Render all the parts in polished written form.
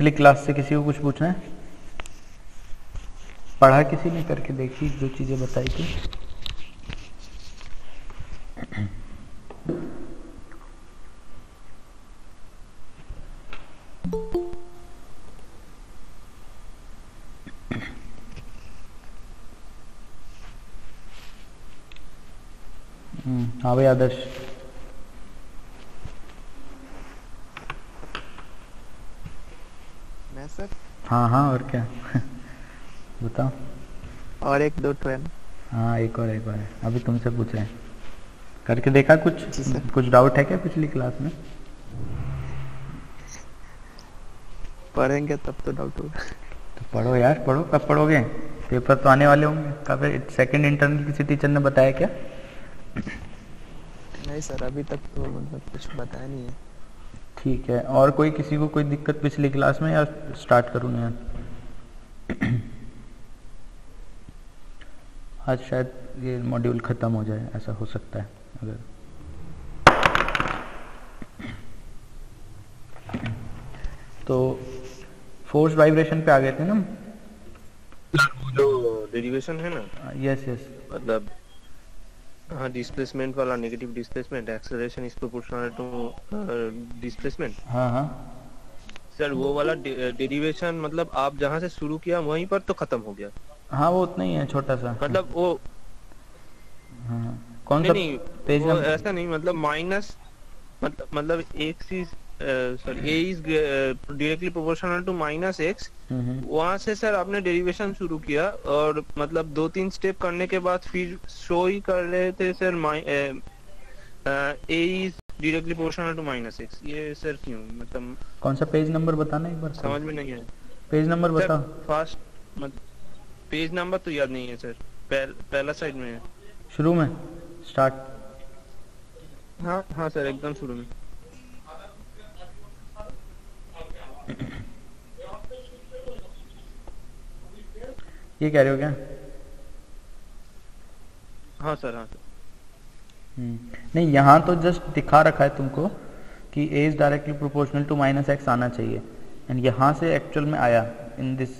पिछली क्लास से किसी को कुछ पूछना है? पढ़ा किसी ने? करके देखी जो चीज़ें बताई थी। हाँ भाई आदर्श। मैं सर। हाँ हाँ, और क्या बताओ। और एक दो ट्रेन। हाँ एक और है, अभी तुमसे पूछ रहे हैं। करके देखा कुछ? जी सर। कुछ डाउट है क्या पिछली क्लास में? पढ़ेंगे तब तो डाउट होगा। तो पढ़ो यार, पढ़ो। कब पढ़ोगे? पेपर तो आने वाले होंगे। कब? सेकंड इंटरनल किसी टीचर ने बताया क्या? नहीं सर, अभी तक तो मतलब कुछ बताया नहीं है। ठीक है। और कोई किसी को कोई दिक्कत पिछली क्लास में, या स्टार्ट करूँ नया? आज शायद ये मॉड्यूल ख़त्म हो जाए, ऐसा हो सकता है। अगर तो फोर्स वाइब्रेशन पे आ गए थे ना? जो डेरिवेशन है ना, यस यस। मतलब हाँ, डिस्प्लेसमेंट वाला, negative displacement, acceleration is proportional to displacement. हाँ हाँ सर वो वाला डेरिवेशन मतलब आप जहाँ से शुरू किया वहीं पर तो खत्म हो गया। हाँ, वो उतना ही है, छोटा सा। मतलब वो हाँ, कौन सा नहीं नहीं, पेज वो नंबर? ऐसा नहीं, मतलब माइनस, मतलब x is sorry a is directly proportional to minus x. वहां से सर आपने डेरिवेशन शुरू किया और मतलब 2-3 स्टेप करने के बाद फिर शो ही कर रहे थे sir a is directly proportional to minus x. ये सर क्यों, मतलब कौन सा पेज नंबर बताना एक बार? समझ में नहीं आया। पेज नंबर सर बताओ। फर्स्ट पेज नंबर तो याद नहीं है सर, पहला साइड में है। शुरू में स्टार्ट। हाँ हाँ सर, एकदम शुरू में। ये कह रहे हो क्या? हाँ सर, हाँ सर। नहीं, यहाँ तो जस्ट दिखा रखा है तुमको कि a is directly proportional to minus x आना चाहिए, एंड यहाँ से एक्चुअल में आया in this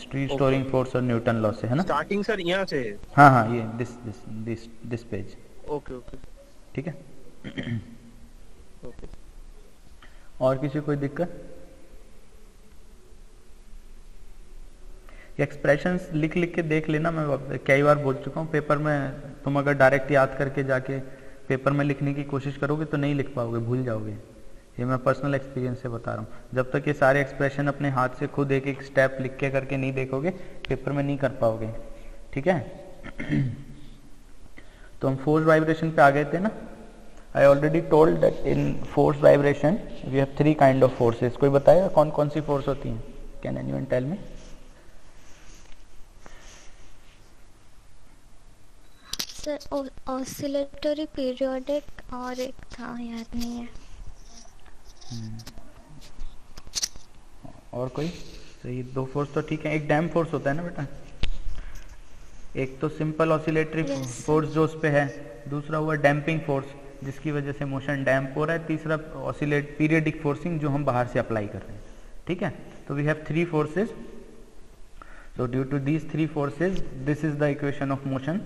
street storing force और न्यूटन लॉ से, है ना? स्टार्टिंग सर यहाँ से है। हाँ हाँ, ये दिस पेज। ओके ओके ठीक है। ओके। और किसी कोई दिक्कत? एक्सप्रेशंस लिख लिख के देख लेना। मैं कई बार बोल चुका हूँ, पेपर में तुम अगर डायरेक्ट याद करके जाके पेपर में लिखने की कोशिश करोगे तो नहीं लिख पाओगे, भूल जाओगे। ये मैं पर्सनल एक्सपीरियंस से बता रहा हूँ। जब तक ये सारे एक्सप्रेशन अपने हाथ से खुद एक एक स्टेप लिख के करके नहीं देखोगे, पेपर में नहीं कर पाओगे। ठीक है। तो हम फोर्स वाइब्रेशन पे आ गए थे ना। I already told that in force vibration we have 3 kind of forces. कोई बताएगा कौन कौन सी फोर्स होती हैं? Can anyone tell me? Sir oscillatory, periodic, और एक था याद नहीं है। और कोई? सही, 2 फोर्स तो ठीक है। एक डैम फोर्स होता है ना बेटा। एक तो सिंपल ऑसिलेटरी फोर्स जो उस पे है, दूसरा हुआ डैम्पिंग फोर्स जिसकी वजह से मोशन डैम्प हो रहा है, तीसरा ऑसिलेट पीरियडिक फोर्सिंग जो हम बाहर से अप्लाई कर रहे हैं। ठीक है। तो we have 3 forces. So due to these 3 forces, this is the equation of motion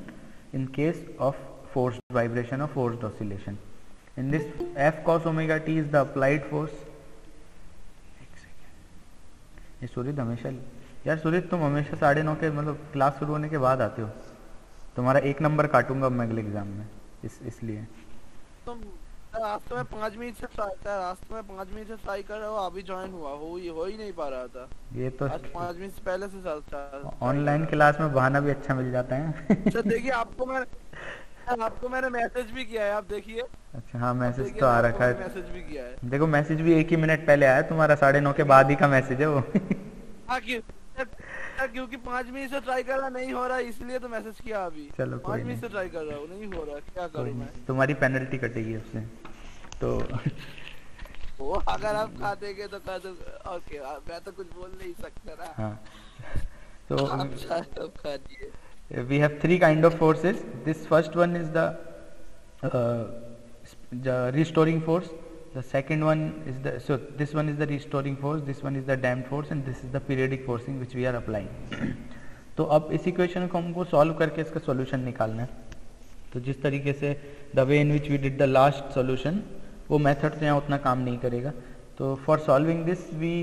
in case of forced vibration or forced oscillation. In this, F cos omega t is the applied force. ये सूर्य हमेशा, यार सूर्य तुम हमेशा 9:30 के मतलब class शुरू होने के बाद आते हो। तुम्हारा 1 नंबर काटूंगा मैं अगले एग्जाम में, इसलिए। तुम रास्ते में 5 मिनट से ट्राई कर रहा हूँ, अभी ज्वाइन हुआ हो ही नहीं पा रहा था। ये तो आज 5 मिनट से पहले से ऑनलाइन क्लास में बहाना भी अच्छा मिल जाता है। सर देखिए, आपको मैंने मैसेज भी किया है, आप देखिए। अच्छा हाँ, मैसेज तो आ रखा है। मैसेज भी किया है। देखो मैसेज भी 1 ही मिनट पहले आया तुम्हारा, 9:30 के बाद ही का मैसेज है वो। हाँ क्योंकि 5 मिनट से ट्राई कर रहा, नहीं हो रहा, इसलिए तो मैसेज किया अभी। चलो 5 मिनट से ट्राई कर रहा हूँ, नहीं हो रहा, क्या करूँ मैं? तुम्हारी पेनल्टी कटेगी उससे तो। वो अगर आप खा देंगे तो कर दो, ओके, मैं तो कुछ बोल नहीं सकता ना। हाँ, तो आप खा दिए। we have 3 kind of forces. This first one is the restoring force. the second one is the, so this one is the restoring force, this one is the damped force and this is the periodic forcing which we are applying. तो अब इस equation को हमको solve करके इसका solution निकालना है. तो जिस तरीके से the way in which we did the last solution, वो मेथड तो यहाँ उतना काम नहीं करेगा. तो for solving this we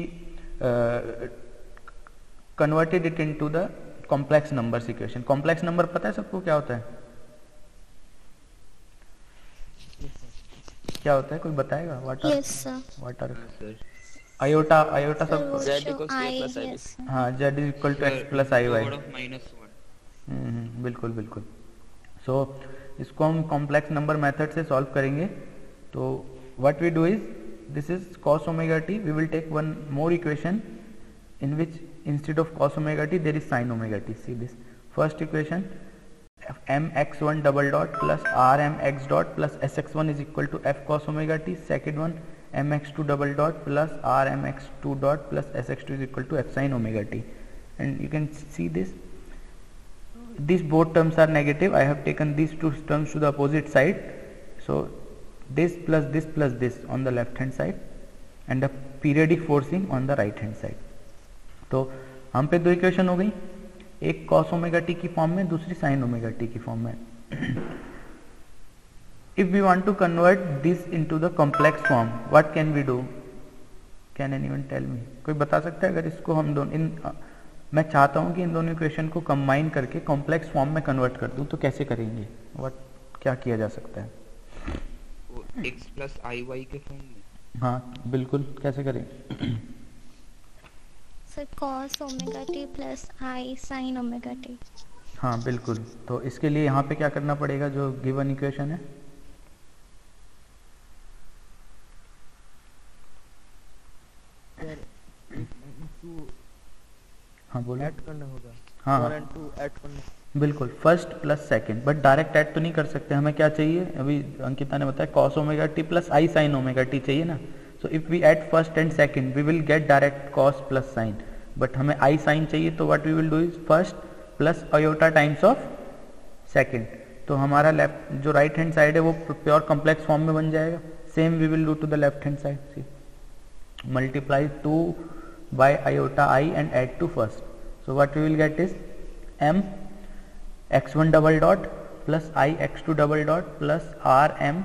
converted it into the complex numbers equation. Complex number पता है सबको क्या होता है? क्या होता है, कोई बताएगा? What are iota? आयोटा सब हाँ, z is equal to x plus i y. बिल्कुल बिल्कुल. सो इसको हम कॉम्प्लेक्स नंबर मेथड से सॉल्व करेंगे. तो what we do is, this is cos omega t. We will take one more equation in which instead of cos omega t there is sin omega t. See this first equation, mx1 double dot plus rmx dot plus sx1 is equal to f cos omega t. Second one, mx2 double dot plus rmx2 dot plus sx2 is equal to f sin omega t. And you can see this, these both terms are negative. I have taken these two terms to the opposite side. So this plus this on the left hand side and the periodic forcing on the right hand side. तो हम पे दो equation हो गई, एक cos omega t की form में, दूसरी sin ओमेगा टी की फॉर्म में. If we want to convert this into the complex form, what can we do? Can anyone tell me? कोई बता सकता है? अगर इसको हम दोनों, मैं चाहता हूं कि इन दोनों इक्वेशन को कंबाइन करके कॉम्प्लेक्स फॉर्म में कन्वर्ट कर दूं, तो कैसे करेंगे? क्या किया जा सकता है? x प्लस आई वाई के फॉर्म में. हाँ बिल्कुल, कैसे करें? cos ओमेगा टी प्लस आई sin ओमेगा टी. हाँ बिल्कुल. तो इसके लिए यहाँ पे क्या करना पड़ेगा? जो गिवन इक्वेशन है, हाँ बोलो. ऐड करना होगा. हाँ वन एंड टू ऐड करना. बिल्कुल, first plus second. But direct add तो नहीं कर सकते. हमें क्या चाहिए? अभी अंकिता ने बताया cos ओमेगा टी प्लस आई sin ओमेगा टी चाहिए ना. So if we add first and second, we will get direct cos plus sin. But हमें I sin चाहिए, तो what we will do is first plus iota times of second. तो हमारा left जो right hand side है वो pure complex form में बन जाएगा. Same we will do to the left hand side. See, multiply 2 by iota I and add to first. So what we will get is m x1 double dot plus I x2 double dot plus r m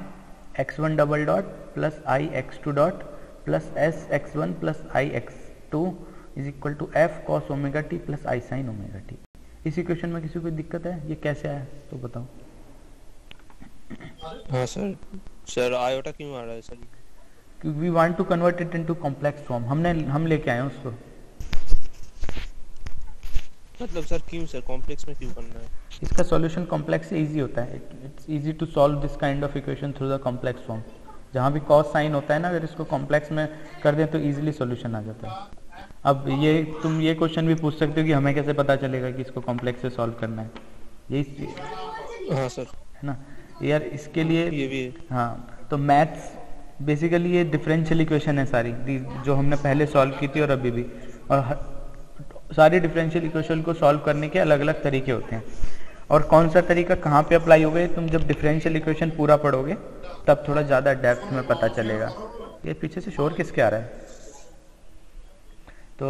x1 double dot plus I x2 dot plus s x1 plus I x2 is equal to f cos omega t plus I sin omega t. इस equation में किसी को दिक्कत है? ये कैसे आया तो बताओ. हाँ सर आयोटा क्यों आ रहा है सर? क्योंकि we want to convert it into complex form. हम लेके आए हैं उसको. मतलब सर क्यों सर कॉम्प्लेक्स में क्यों करना है? इसका सॉल्यूशन कॉम्प्लेक्स से इजी होता है. It's easy to solve this kind of equation through the complex form. जहाँ भी कॉस साइन होता है ना, अगर इसको कॉम्प्लेक्स में कर दें तो इजीली सॉल्यूशन आ जाता है. अब तुम ये क्वेश्चन भी पूछ सकते हो कि हमें कैसे पता चलेगा कि इसको कॉम्प्लेक्स से सॉल्व करना है. यही हाँ सर है ना यार. इसके लिए ये भी है. हाँ, तो मैथ्स बेसिकली ये डिफरेंशियल इक्वेशन है सारी, जो हमने पहले सॉल्व की थी और अभी भी. और सारी डिफरेंशियल इक्वेशन को सॉल्व करने के अलग अलग तरीके होते हैं. और कौन सा तरीका कहाँ पे अप्लाई होगा, तुम जब डिफरेंशियल इक्वेशन पूरा पढ़ोगे तब थोड़ा ज़्यादा डेप्थ में पता चलेगा. ये पीछे से शोर किसके आ रहा है? तो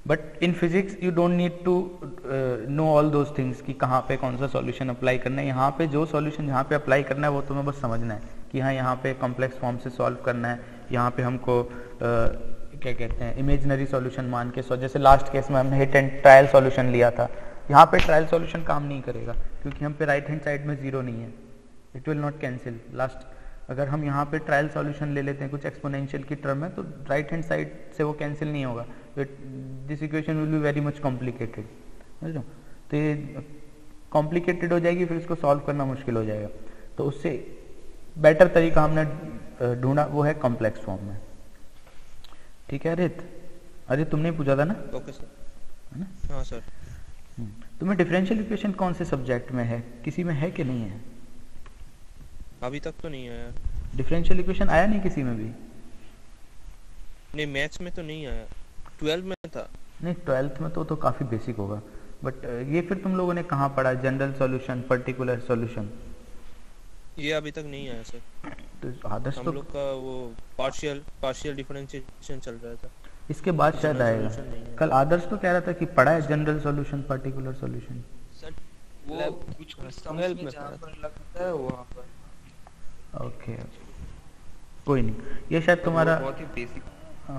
but in physics you don't need to know all those things कि कहाँ पे कौन सा सॉल्यूशन अप्लाई करना है. यहाँ पे जो सॉल्यूशन यहाँ पे अप्लाई करना है वो तुम्हें बस समझना है कि हाँ यहाँ पे कॉम्प्लेक्स फॉर्म से सॉल्व करना है. यहाँ पे हमको क्या कहते हैं, इमेजिनरी सॉल्यूशन मान के. जैसे लास्ट केस में हमने हिट एंड ट्रायल सॉल्यूशन लिया था. यहाँ पे ट्रायल सॉल्यूशन काम नहीं करेगा क्योंकि हम पे राइट हैंड साइड में जीरो नहीं है. It will not cancel. Last अगर हम यहाँ पे ट्रायल सॉल्यूशन ले लेते हैं कुछ एक्सपोनेंशियल की टर्म है, तो राइट हैंड साइड से वो कैंसिल नहीं होगा. This equation will be very much complicated. समझ लो, तो ये कॉम्प्लिकेटेड हो जाएगी, फिर इसको सॉल्व करना मुश्किल हो जाएगा. तो उससे बेटर तरीका हमने ढूंढा, वो है कॉम्प्लेक्स फॉर्म में. ठीक है अरे तुमने पूछा था ना? Okay sir. है ना? हाँ सर. तुम्हें डिफरेंशियल इक्वेशन कौन से सब्जेक्ट में है? किसी में है कि नहीं है? अभी तक तो नहीं आया. डिफरेंशियल इक्वेशन आया नहीं किसी में भी? नहीं मैथ्स में तो नहीं आया. 12 में था. नहीं 12th में तो काफी बेसिक होगा. बट ये फिर तुम लोगों ने कहाँ पढ़ा? General solution, particular solution? ये अभी तक नहीं आया सर। तो आदर्श हम तो लोग का वो पार्शियल डिफरेंशिएशन चल रहा था। इसके बाद शायद जनरल आएगा। सॉल्यूशन नहीं है। कल आदर्श तो कह रहा था कि पढ़ा है general solution, particular solution. Sir वो Lab- कुछ हाँ, सम्स 12 में में जहाँ पढ़ा पर लगता है वहाँ पर ओके कोई नहीं, ये शायद तुम्हारा वो बहुत ही बेसिक।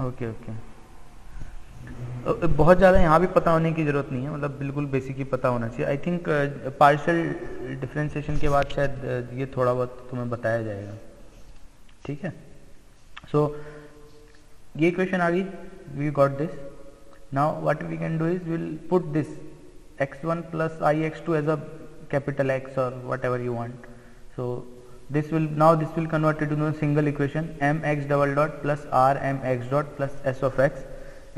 Okay okay. बहुत ज़्यादा यहाँ भी पता होने की ज़रूरत नहीं है, मतलब बिल्कुल बेसिक ही पता होना चाहिए। आई थिंक पार्शियल डिफरेंशिएशन के बाद शायद ये थोड़ा बहुत तुम्हें बताया जाएगा, ठीक है। सो ये इक्वेशन आ गई, we got this. Now what we can do is will put this x1 plus ix2 as a capital X or whatever you want. So this will convert it into a single equation, mx double dot plus r mx dot plus s of x,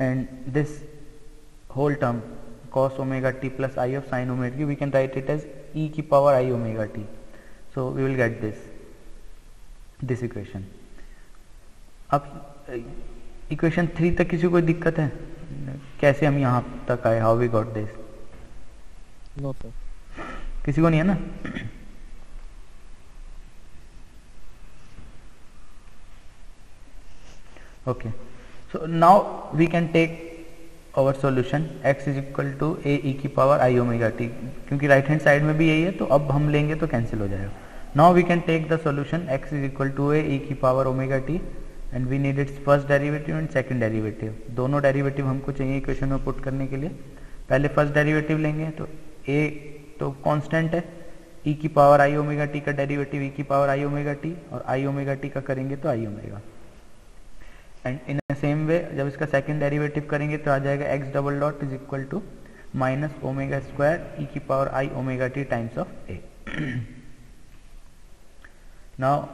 and this whole term cos omega t plus I of sin omega t, we can write it as e की power I omega t. So we will get this equation. अब equation 3 तक किसी को कोई दिक्कत है? कैसे हम यहाँ तक आए? How we got this? No sir. किसी को नहीं है ना? Okay, so now we can take our solution x is equal to a e की पावर i ओमेगा t, क्योंकि राइट हैंड साइड में भी यही है तो अब हम लेंगे तो कैंसिल हो जाएगा. Now we can take the solution x is equal to a e की power omega t and we need its first derivative and second derivative. दोनों डेरिवेटिव हमको चाहिए इक्वेशन में पुट करने के लिए. पहले फर्स्ट डेरिवेटिव लेंगे तो a तो कांस्टेंट है, e की पावर i ओमेगा t का डेरिवेटिव e की पावर i ओमेगा t और i ओमेगा t का करेंगे तो i omega. And in same way जब इसका सेकंड डेरिवेटिव करेंगे तो आ जाएगा x double dot is equal to minus omega square e की power i omega t times of a. Now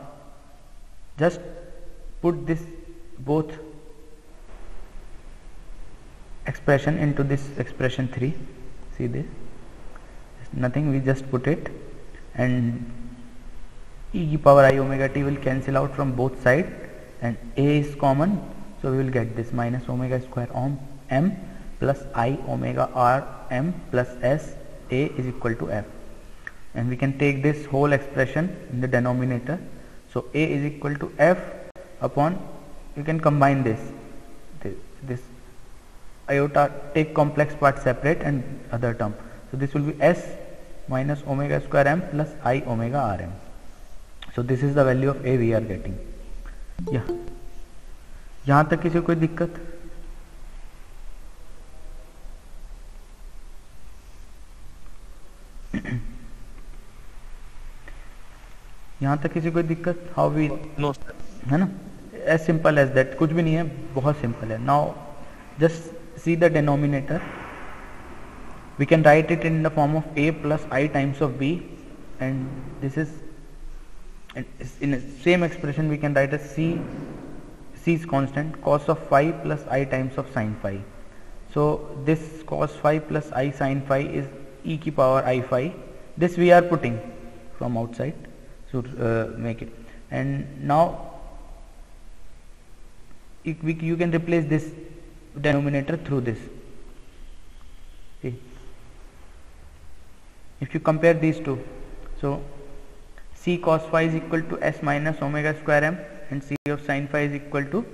just put this both expression into this expression 3. See this, nothing, we just put it and e की power I omega t will cancel out from both side and a is common, so we will get this minus omega square m plus I omega r m plus s a is equal to f, and we can take this whole expression in the denominator. So a is equal to f upon, you can combine this iota, take complex part separate and other term. So this will be s minus omega square m plus I omega rm. So this is the value of a we are getting. यहाँ तक किसी को कोई दिक्कत? यहाँ तक किसी को कोई दिक्कत? हाउ वी, नो सर, है ना, एज सिंपल एज दैट, कुछ भी नहीं है, बहुत सिंपल है. Now just see the denominator, we can write it in the form of a plus I times of b, and this is, in the same expression we can write as c is constant, cos of phi plus I times of sin phi. So this cos phi plus I sin phi is e की power I phi. This we are putting from outside, so make it, and now you can replace this denominator through this. See, if you compare these two, so c cos phi is equal to s minus omega square m and c of sin phi is equal to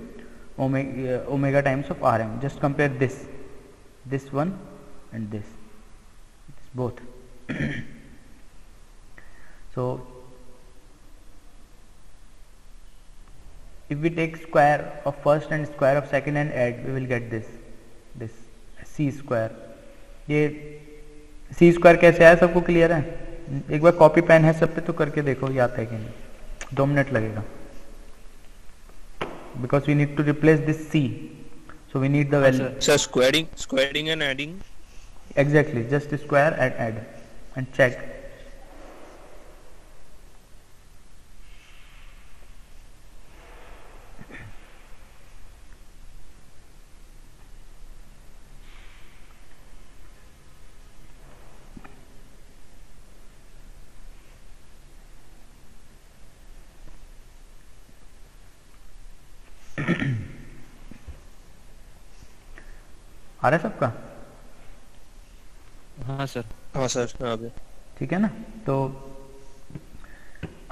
omega times of rm. Just compare this one and this both. So if we take square of first and square of second and add, we will get this c square. ये c square कैसे आया, सबको clear है? एक बार copy pen है सब पे तो करके देखो याद है कि नहीं. 2 मिनट लगेगा, because we need to replace this c, so we need the value. Sir squaring and adding. Exactly, just square and add and check. आ रहा है सबका? हाँ सर. हाँ सर, आ गया. ठीक है ना. तो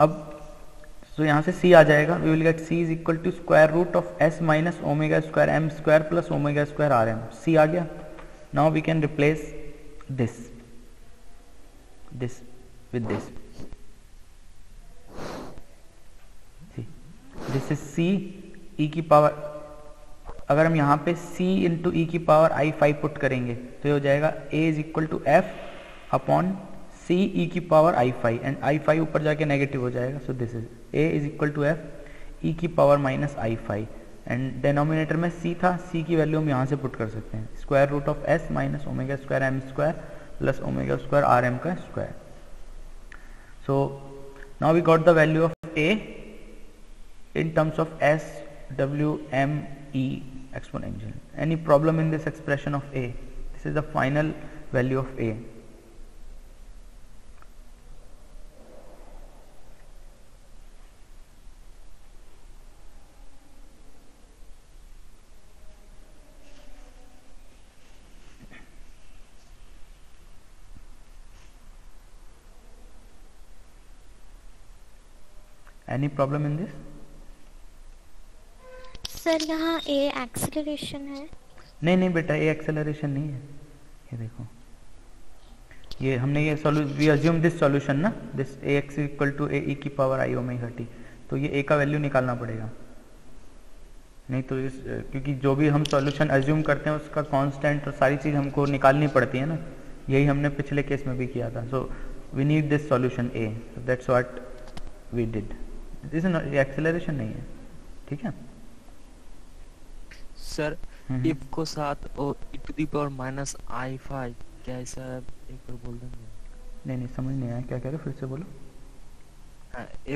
अब तो यहाँ से c आ जाएगा, we will get c is equal to square root of s minus omega square M square plus omega square are m. c आ गया. Now we can replace this with this. See, this is c e की power, अगर हम यहाँ पे c into ई की power i5 put करेंगे तो ये हो जाएगा a is equal to f upon c e की पावर i5 एंड i5 ऊपर जाके नेगेटिव हो जाएगा. So this is a is equal to f e की power minus i5 and denominator में c था, c की वैल्यू हम यहाँ से पुट कर सकते हैं, square root of s minus omega square M square plus omega square are M का square. So now we got the value of a in terms of s w m e exponential. Any problem in this expression of a? This is the final value of a. Any problem in this? Sir यहाँ ए acceleration है. नहीं नहीं बेटा, ये acceleration नहीं है. ये देखो, ये हमने ये वी अज्यूम दिस सॉल्यूशन ना, this A X equal to A E की पावर आई ओमेगा टी, तो ये ए का वैल्यू निकालना पड़ेगा. नहीं तो इस, क्योंकि जो भी हम सॉल्यूशन अज्यूम करते हैं उसका कांस्टेंट और सारी चीज़ हमको निकालनी पड़ती है ना. यही हमने पिछले केस में भी किया था. So we need this solution a, that's what we did. This acceleration नहीं है. ठीक है सर. इफ को साथ और e to the power minus i5 क्या ऐसा है, एक बार बोल देंगे? नहीं समझ नहीं आया, क्या कह रहे हो, फिर से बोलो.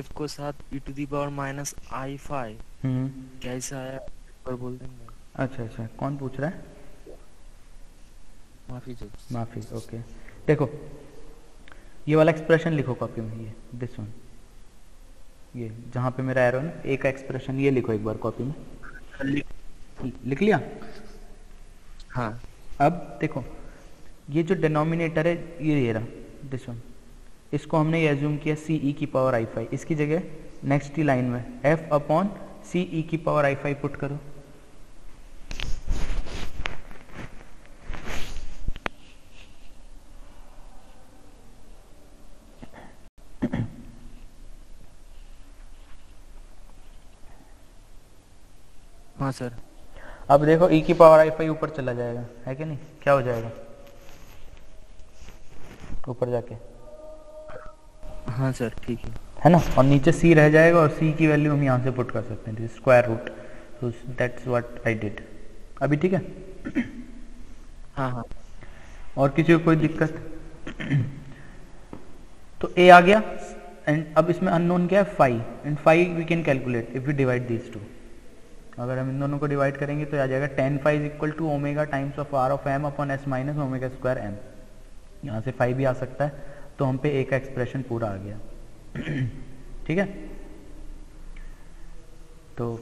f को साथ e to the power minus i5 क्या ऐसा है, एक बार बोल देंगे? अच्छा, कौन पूछ रहा है? माफी. ओके. देखो ये वाला एक्सप्रेशन लिखो कॉपी में, ये दिस वन, ये जहाँ पे मेरा एरो है ना, ए का एक्सप्रेशन, ये लिखो एक बार कॉपी में. लिख लिया? हाँ. अब देखो ये जो डिनोमिनेटर है ये रहा, दिस वन, इसको हमने ये एज्यूम किया सी ई की पावर i5. इसकी जगह नेक्स्ट ही लाइन में f अपॉन सी ई की पावर i5 पुट करो. हाँ सर. अब देखो e की पावर i5 ऊपर चला जाएगा, है कि नहीं? क्या हो जाएगा ऊपर जाके? हाँ सर ठीक है ना. और नीचे c रह जाएगा और c की वैल्यू हम यहाँ से पुट कर सकते हैं, स्क्वायर रूट. तो दैट्स व्हाट आई डिड. अभी ठीक है? हाँ. और किसी को कोई दिक्कत? तो a आ गया एंड अब इसमें अननोन क्या है, 5, and 5 we can calculate if we divide these two. अगर हम इन दोनों को डिवाइड करेंगे तो आ जाएगा tan phi is equal to omega times of r of m upon s minus omega square m. यहाँ से 5 भी आ सकता है, तो हम पे a का एक्सप्रेशन पूरा आ गया. ठीक है. तो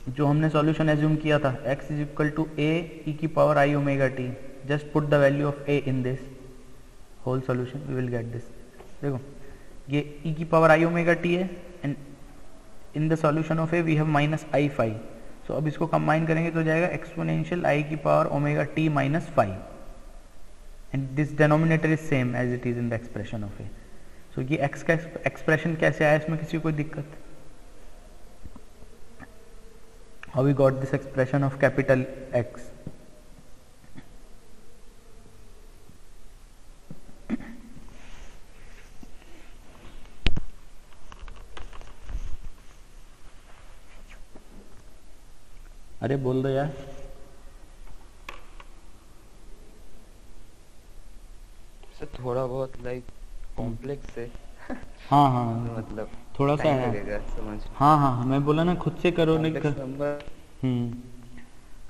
जो हमने सॉल्यूशन एज्यूम किया था x is equal to a e की power i omega t, just put the value of a in this whole solution, we will get this. देखो ये e की पावर i ओमेगा t है and in the solution of a we have minus i5. So अब इसको combine करेंगे तो जाएगा exponential i की power omega t minus 5 and this denominator is same as it is in the expression of ए. सो ये x का expression कैसे आया, इसमें किसी को कोई दिक्कत? How we got this expression of capital X? अरे बोल दो यार. सर थोड़ा बहुत लाइक कॉम्प्लेक्स है. हाँ मतलब थोड़ा सा है. लगेगा समझ. हाँ मैं बोला ना खुद से करो, नहीं कर. नंबर.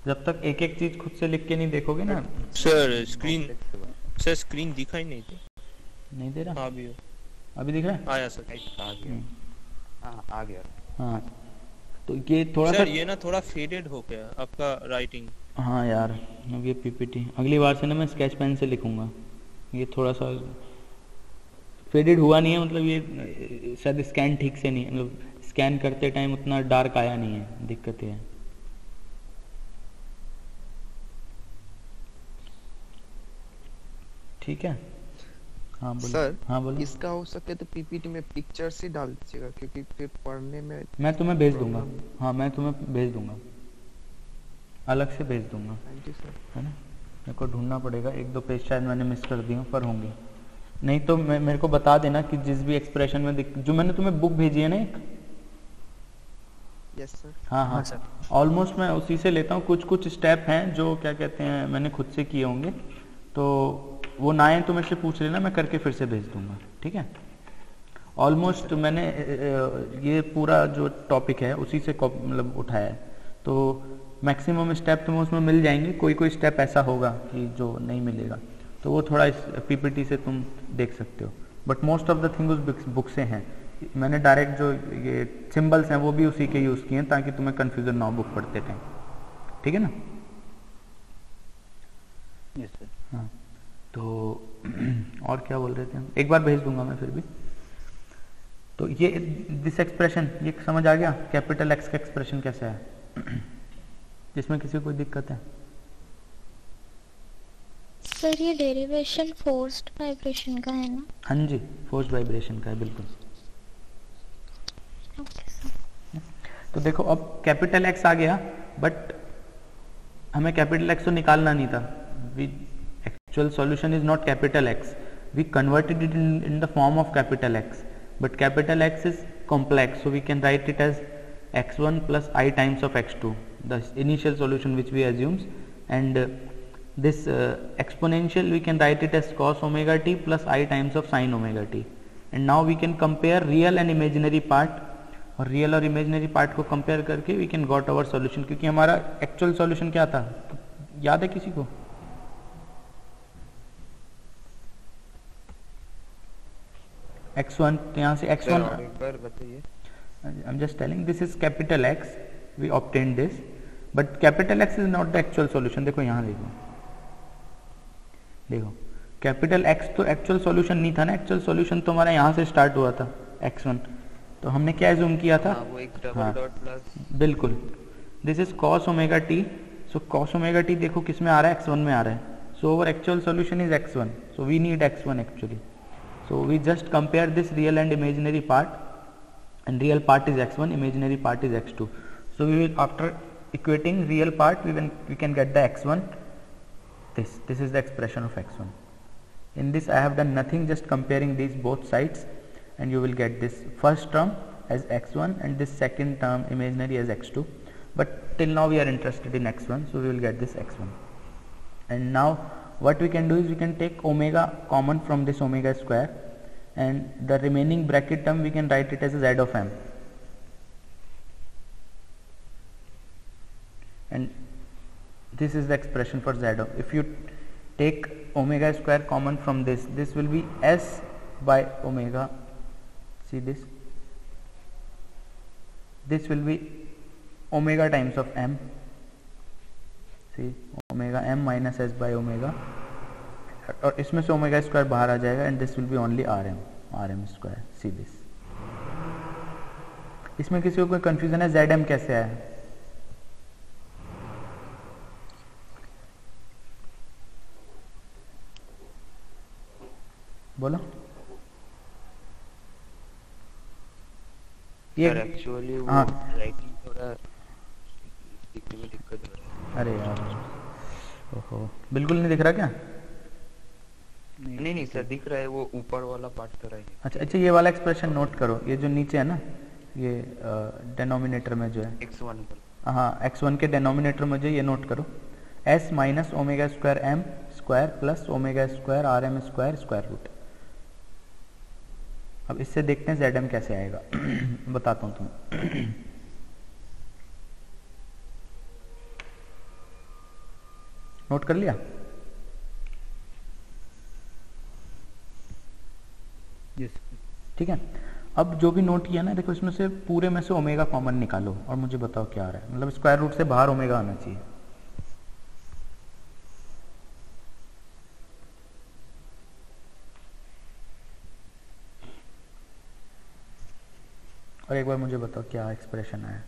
जब तक एक एक चीज खुद से लिख के नहीं देखोगे ना. सर स्क्रीन दिखाई नहीं दे. नहीं दे रहा? अभी दिख रहा है? आया सर. आ गया. हाँ आ गया. हाँ तो ये थोड़ा सर सा ये ना थोड़ा फेडेड हो गया आपका राइटिंग. हाँ यार, अब ये पीपीटी अगली बार से ना मैं स्केच पेन से लिखूंगा. ये थोड़ा सा फेडेड हुआ नहीं है, मतलब ये शायद स्कैन ठीक से नहीं, मतलब स्कैन करते टाइम उतना डार्क आया नहीं है, दिक्कत ये है। ठीक है, हाँ बोलो। सर हाँ बोलो। इसका हो सके तो पीपीटी में पिक्चर्स ही डाल दीजिएगा, क्योंकि फिर पढ़ने में मैं तुम्हें भेज दूंगा, problem- हाँ मैं तुम्हें भेज दूंगा, अलग से भेज दूंगा, थैंक यू सर। है ना। मेरे को ढूंढना पड़ेगा, एक दो पेज शायद मैंने मिस कर दिए पर होंगे, नहीं तो मेरे को बता देना कि जिस भी एक्सप्रेशन में जो मैंने तुम्हें बुक भेजी है ना एक, यस सर। हाँ हाँ सर। ऑलमोस्ट मैं उसी से लेता हूँ। कुछ कुछ स्टेप हैं जो क्या कहते हैं मैंने खुद से किए होंगे, तो वो ना आए तो मेरे से पूछ लेना, मैं करके फिर से भेज दूंगा, ठीक है। ऑलमोस्ट मैंने ये पूरा जो टॉपिक है उसी से मतलब उठाया है, तो मैक्सिमम स्टेप तुम्हें उसमें मिल जाएंगे। कोई कोई स्टेप ऐसा होगा कि जो नहीं मिलेगा, तो वो थोड़ा इस पीपीटी से तुम देख सकते हो, but most of the thing उस बुक से हैं। मैंने डायरेक्ट जो ये सिंबल्स हैं वो भी उसी के यूज़ किए हैं ताकि तुम्हें कन्फ्यूजन ना हो बुक पढ़ते टाइम, ठीक है ना। Yes sir. हाँ तो और क्या बोल रहे थे हम, एक बार भेज दूंगा मैं फिर भी। तो ये दिस एक्सप्रेशन ये समझ आ गया, कैपिटल एक्स का एक्सप्रेशन कैसा है, जिसमें किसी को कोई दिक्कत है। सर ये डेरिवेशन फोर्स्ड वाइब्रेशन का है ना? हाँ जी फोर्स्ड वाइब्रेशन का है बिल्कुल। Okay sir. तो देखो अब कैपिटल एक्स आ गया, बट हमें कैपिटल एक्स तो निकालना नहीं था। We actual solution is not capital x, we converted it in the form of capital x, but capital X is complex, so we can write it as x1 plus I times of x2, the initial solution which we assumes, and this exponential we can write it as cos omega t plus I times of sin omega t, and now we can compare real and imaginary part, और real और imaginary part को compare करके we can got our solution, क्योंकि हमारा actual solution क्या था याद है किसी को? x1, तो यहाँ से x1 एक बार बताइए। I'm just telling this is capital X, we obtained this, but capital X is not the actual solution। देखो यहाँ देखो, देखो कैपिटल X तो एक्चुअल सॉल्यूशन नहीं था ना, एक्चुअल सॉल्यूशन तो हमारा यहाँ से स्टार्ट हुआ था x1, तो हमने क्या जूम किया था, वो एक डबल डॉट प्लस, बिल्कुल this is cos omega t, so cos omega t देखो किस में आ रहा है, x1 में आ रहा है, so our actual solution is x1, so we need x1 actually. So we just compare this real and imaginary part, and real part is x1, imaginary part is x2. So we will, after equating real part, we can get the x1. This is the expression of x1. In this I have done nothing, just comparing these both sides, and you will get this first term as x1 and this second term imaginary as x2. But till now we are interested in x1, so we will get this x1. And now what we can do is we can take omega common from this omega square, and the remaining bracket term we can write it as z of m, and this is the expression for z of, if you take omega square common from this will be s by omega, see this will be omega times of m, see omega m minus s by omega, और इसमें से omega square बाहर आ जाएगा, and this will be only r M square, see this. इसमें किसी को कोई कंफ्यूजन है जेड एम कैसे आया? बोलो। ये एक्चुअली वो हाँ राइटिंग थोड़ा दिखने में दिक्कत हो रहा है। अरे यार ओहो, बिल्कुल नहीं दिख रहा क्या? नहीं सर दिख रहा है, वो ऊपर वाला पार्ट तो रहा है। अच्छा ये वाला एक्सप्रेशन नोट करो, ये जो नीचे है ना, ये डेनोमिनेटर में जो है x1 पर, हाँ x1 के डेनोमिनेटर में जो ये नोट करो, s minus omega square m square plus omega square R M square square root. अब इससे देखते हैं जेड एम कैसे आएगा बताता हूँ तुम्हें। नोट कर लिया? ठीक है। अब जो भी नोट किया ना, देखो इसमें से पूरे में से ओमेगा कॉमन निकालो और मुझे बताओ क्या आ रहा है, मतलब स्क्वायर रूट से बाहर ओमेगा आना चाहिए। और और एक बार मुझे बताओ क्या एक्सप्रेशन आया।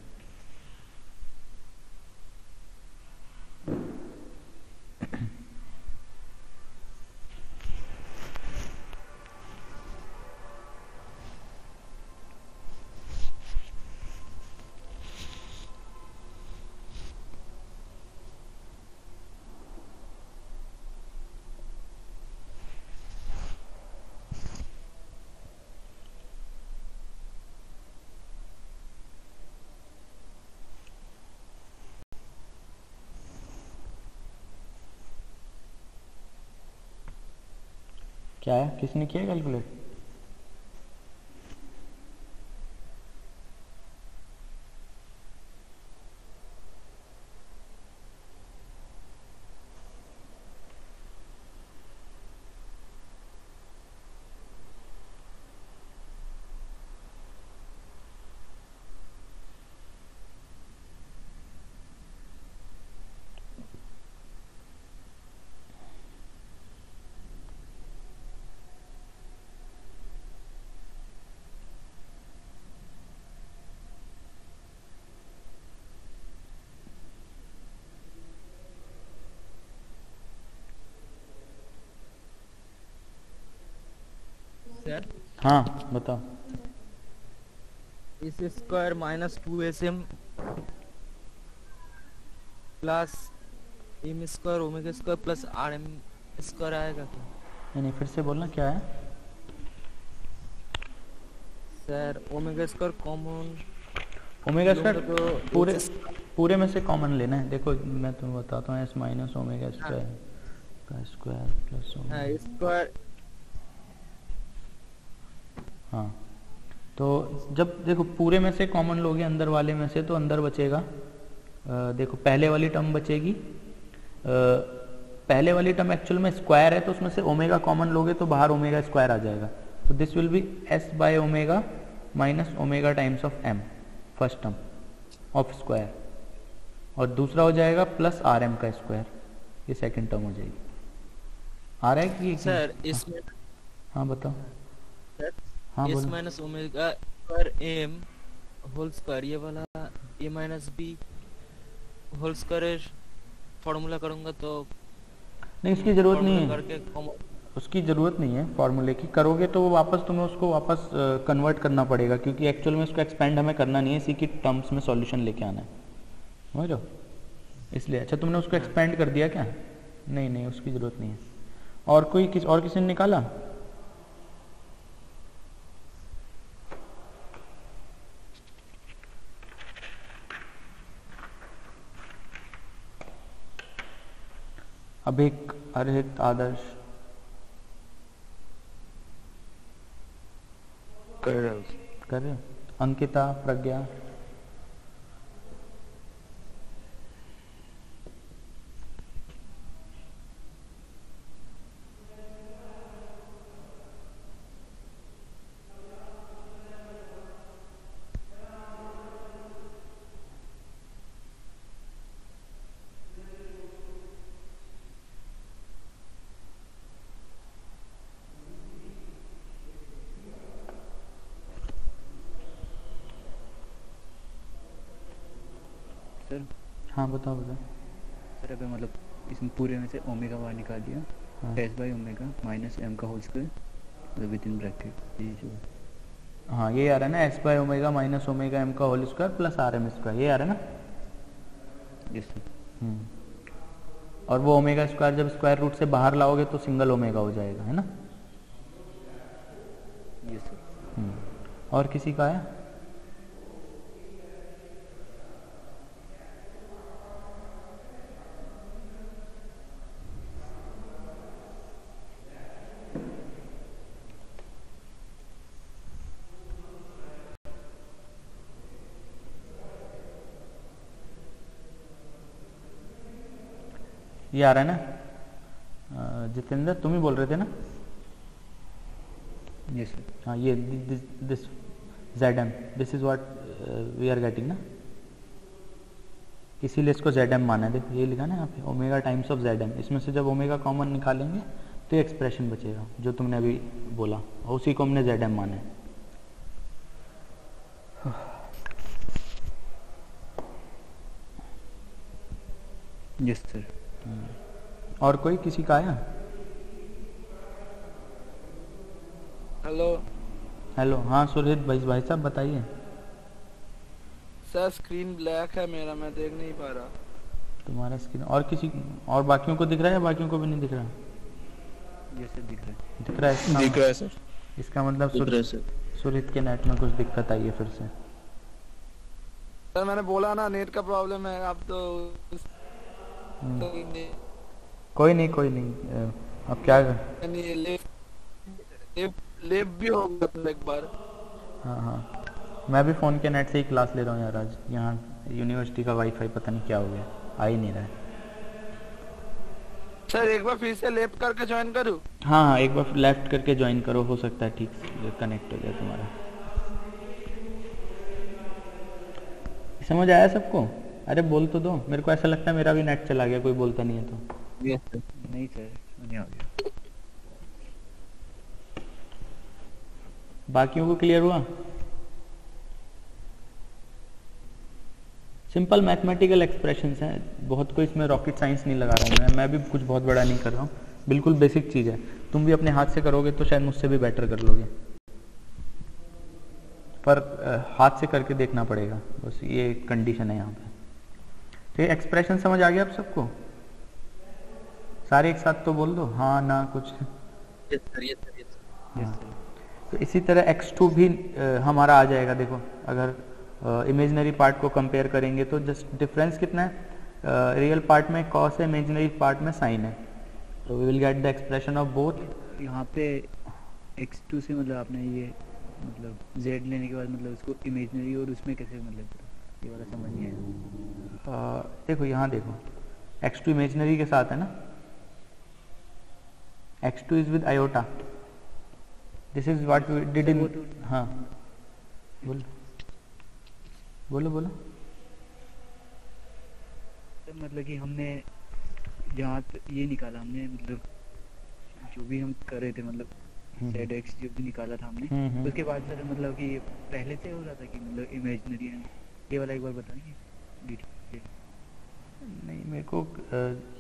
क्या है, किसने किया कैलकुलेट? सर हाँ बताओ। S square minus 2sm plus m square omega square plus R M square आएगा क्या? नहीं फिर से बोलना क्या है। Sir omega square common, omega square तो पूरे पूरे में से कॉमन लेना है। देखो मैं तुम्हें बताता हूँ, एस माइनस ओमेगा स्क्वायर का स्क्वायर प्लस स्क्वायर। हाँ तो जब देखो पूरे में से कॉमन लोगे अंदर वाले में से, तो अंदर बचेगा देखो पहले वाली टर्म बचेगी। पहले वाली टर्म एक्चुअल में स्क्वायर है, तो उसमें से ओमेगा कॉमन लोगे तो बाहर ओमेगा स्क्वायर आ जाएगा। तो this will be S by omega minus omega times of M, first term of square, और दूसरा हो जाएगा प्लस आर एम का स्क्वायर, ये सेकंड टर्म हो जाएगी। आ रहा है कि सर इसमें हाँ बताओ। सर हाँ एस बोलो। Minus omega square M whole square, ये वाला A minus B whole square formula करूंगा तो नहीं इसकी जरूरत नहीं है, करके कॉमन। उसकी ज़रूरत नहीं है फॉर्मूले की। करोगे तो वो वापस तुम्हें उसको वापस कन्वर्ट करना पड़ेगा, क्योंकि एक्चुअल में उसको एक्सपेंड हमें करना नहीं है, इसी की टर्म्स में सॉल्यूशन लेके आना है, समझ लो इसलिए। अच्छा तुमने उसको एक्सपेंड कर दिया क्या? नहीं नहीं उसकी ज़रूरत नहीं है। और कोई और किसी ने निकाला? अभिक, अर्हित, आदर्श कर रहा हूँ। कर रहे हो? अंकिता, प्रज्ञा, सर हाँ बताओ बताओ। सर अगर मतलब इसमें पूरे में से ओमेगा बाहर निकाल दिया, हाँ। S by omega minus M का होल स्क्वायर मतलब विद इन ब्रैकेट, ये जो हाँ ये आ रहा है ना, S by omega minus omega M का whole square plus R M square, ये आ रहा है ना। Yes sir. और वो ओमेगा स्क्वायर जब स्क्वायर रूट से बाहर लाओगे तो सिंगल ओमेगा हो जाएगा, है ना। Yes sir. और किसी का है? ये आ रहा है ना जितेंद्र, तुम ही बोल रहे थे ना। Yes sir. हाँ ये this Z M, this is what we are getting ना, इसीलिए इसको जेड एम माना है। देखो ये लिखा ना यहाँ पे, omega times of Z M. इसमें से जब ओमेगा कॉमन निकालेंगे तो ये एक्सप्रेशन बचेगा जो तुमने अभी बोला, और उसी को हमने जेड एम माना है। Yes sir. और कोई किसी का आया? हेलो हेलो, हाँ सुरहित भाई साहब बताइए। सर स्क्रीन ब्लैक है मेरा, मैं देख नहीं पा रहा। तुम्हारा स्क्रीन और किसी और बाकियों को दिख रहा है या बाकियों को भी नहीं दिख रहा? यस सर दिख रहा है। दिख रहा है इसका दिख रहा है सर। इसका मतलब दिख रहा है सर। सुरहित के नेट में कुछ दिक्कत आई है फिर से। सर मैंने बोला ना नेट का प्रॉब्लम है, आप तो कोई नहीं अब क्या लेप भी होगा तो एक बार। हाँ मैं भी फ़ोन के नेट से ही क्लास ले रहा हूँ यार आज। यहाँ यूनिवर्सिटी का वाईफाई पता नहीं क्या हो गया, आ ही नहीं रहा है। सर एक बार फिर से लेप करके ज्वाइन करूँ? हाँ एक बार लेफ्ट करके ज्वाइन करो, हो सकता है ठीक से कनेक्ट हो जाए तुम्हारा। समझ आया सबको? अरे बोल तो दो, मेरे को ऐसा लगता है मेरा भी नेट चला गया, कोई बोलता नहीं है तो। Yes sir. नहीं सर नहीं आ गया। बाकियों को क्लियर हुआ? सिंपल मैथमेटिकल एक्सप्रेशंस हैं, बहुत कोई इसमें रॉकेट साइंस नहीं लगा रहा हूँ मैं भी कुछ बहुत बड़ा नहीं कर रहा हूँ, बिल्कुल बेसिक चीज़ है। तुम भी अपने हाथ से करोगे तो शायद मुझसे भी बेटर कर लोगे, पर हाथ से करके देखना पड़ेगा, बस ये कंडीशन है यहाँ पे। तो ये एक्सप्रेशन समझ आ गया आप सबको? सारे एक साथ तो बोल दो हाँ ना कुछ। Yes sir yes sir yes sir. हाँ। तो इसी तरह x2 भी हमारा आ जाएगा। देखो अगर इमेजिनरी पार्ट को कंपेयर करेंगे तो जस्ट डिफरेंस कितना है, रियल पार्ट में कॉस है, इमेजिनरी पार्ट में साइन है, तो we will get the expression of both. यहाँ पे x2 से मतलब आपने ये मतलब z लेने के बाद मतलब उसको इमेजिनरी और उसमें कैसे मतलब ये वाला समझ नहीं आया। देखो यहाँ देखो x2 इमेजिनरी के साथ है ना, x2 is with iota, this is what we did in. हाँ बोलो बोलो बोलो। मतलब कि हमने जहाँ ये निकाला हमने मतलब जो भी हम कर रहे थे मतलब ZX जो भी निकाला था हमने, उसके बाद सर मतलब कि पहले से हो रहा था कि मतलब इमेजिनरी है, ये वाला एक बार बताएंगे डिटेल? नहीं मेरे को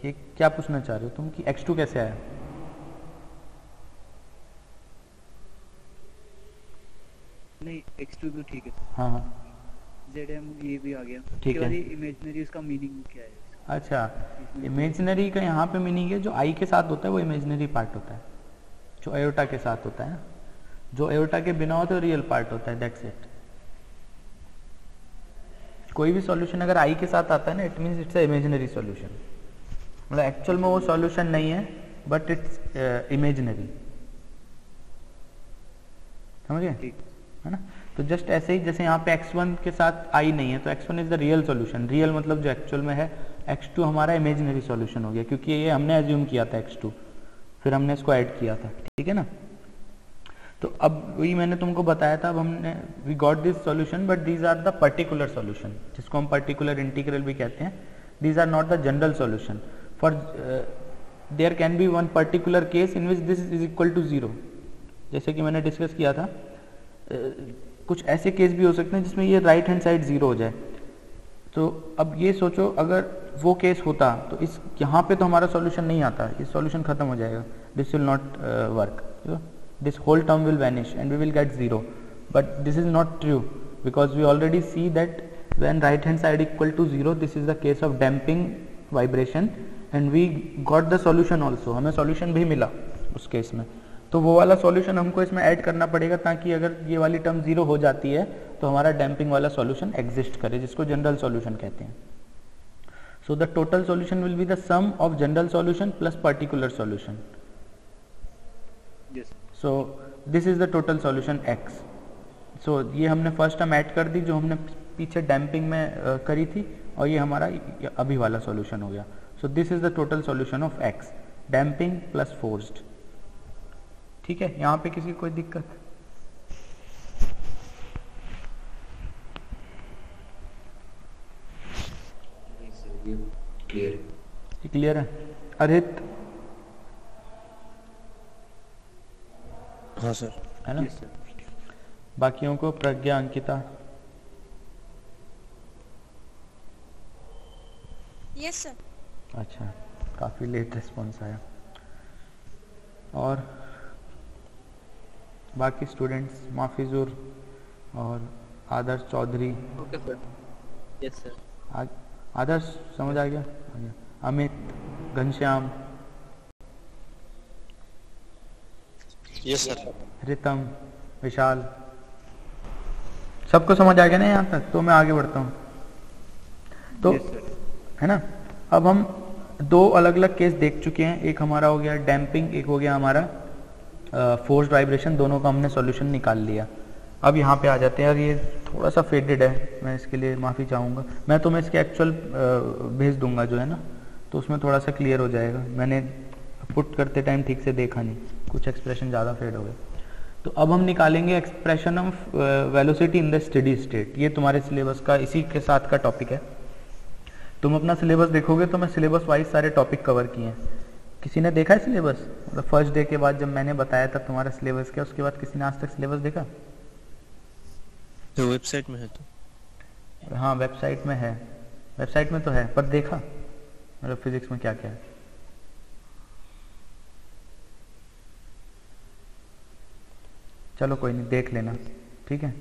ये क्या पूछना चाह रहे हो तुम कि x2 कैसे आया? नहीं x2 तो ठीक है, हाँ ZM ये भी आ गया, ठीक है। इमेजिनरी उसका मीनिंग क्या है? अच्छा, इमेजिनरी का यहाँ पे मीनिंग है जो आई के साथ होता है वो इमेजिनरी पार्ट होता है, जो एयोटा के साथ होता है ना, जो एयोटा के बिना होता है रियल पार्ट होता है, दैट्स इट। कोई भी सॉल्यूशन अगर आई के साथ आता है ना, it means it's a imaginary solution, मतलब एक्चुअल में वो सॉल्यूशन नहीं है बट इट्स इमेजिनरी, समझ गए है ना। तो जस्ट ऐसे ही जैसे यहाँ पे x1 के साथ आई नहीं है तो x1 is the real solution, real मतलब जो एक्चुअल में है, x2 हमारा इमेजिनरी सॉल्यूशन हो गया क्योंकि ये हमने एज्यूम किया था x2, फिर हमने इसको ऐड किया था, ठीक है ना। तो अब वही मैंने तुमको बताया था, अब हमने we got this solution but these are the particular solution, जिसको हम पर्टिकुलर इंटीग्रल भी कहते हैं, these are not the general solution. For there can be one particular case in which this is equal to 0, जैसे कि मैंने discuss किया था, कुछ ऐसे केस भी हो सकते हैं जिसमें ये राइट हैंड साइड 0 हो जाए। तो अब ये सोचो अगर वो केस होता तो इस यहाँ पे तो हमारा सॉल्यूशन नहीं आता, ये सॉल्यूशन खत्म हो जाएगा, this will not work, this whole term will vanish and we will get 0, but this is not true because we already see that when right hand side equal to 0 this is the case of damping vibration and we got the solution also, हमें solution भी मिला उस case में। तो वो वाला solution हमको इसमें ऐड करना पड़ेगा ताकि अगर ये वाली टर्म 0 हो जाती है तो हमारा डैम्पिंग वाला सॉल्यूशन एग्जिस्ट करे, जिसको जनरल सॉल्यूशन कहते हैं। So the total solution will be the sum of general solution plus particular solution. So this is the total solution x। So ये हमने फर्स्ट टर्म ऐड कर दी जो हमने पीछे डैम्पिंग में करी थी, और ये हमारा अभी वाला सॉल्यूशन हो गया। सो this is the total solution of x, damping plus forced, ठीक है। यहाँ पे किसी को कोई दिक्कत? क्लियर है? अरित? हाँ सर, है ना। बाकियों को प्रज्ञा, अंकिता? Yes sir. अच्छा, काफ़ी लेट रिस्पॉन्स आया। और बाकी स्टूडेंट्स माफिजुर और Adarsh Chaudhary. Okay sir. Yes sir. Adarsh समझ आ गया? Amit, Ghanshyam, yes sir. रितम, विशाल, सबको समझ आ गया ना यहाँ तक? तो मैं आगे बढ़ता हूँ तो Yes, sir. है ना। अब हम दो अलग अलग केस देख चुके हैं, एक हमारा हो गया डैम्पिंग, एक हो गया हमारा फोर्स वाइब्रेशन, दोनों का हमने सॉल्यूशन निकाल लिया। अब यहाँ पे आ जाते हैं, और ये थोड़ा सा फेडेड है, मैं इसके लिए माफ़ी चाहूँगा। मैं तुम्हें इसके एक्चुअल भेज दूंगा जो है ना, तो उसमें थोड़ा सा क्लियर हो जाएगा। मैंने पुट करते टाइम ठीक से देखा नहीं, कुछ एक्सप्रेशन ज़्यादा फेड हो गए। तो अब हम निकालेंगे expression of velocity in the steady state. ये तुम्हारे सिलेबस का इसी के साथ का टॉपिक है। तुम अपना सिलेबस देखोगे तो मैं सिलेबस वाइज सारे टॉपिक कवर किए हैं। किसी ने देखा है सिलेबस? मतलब फर्स्ट डे के बाद जब मैंने बताया था तुम्हारा सिलेबस क्या, उसके बाद किसी ने आज तक सिलेबस देखा? तो वेबसाइट में है तो? हाँ वेबसाइट में है, वेबसाइट में तो है, पर देखा मतलब फिजिक्स में क्या क्या है? चलो कोई नहीं, देख लेना, ठीक है?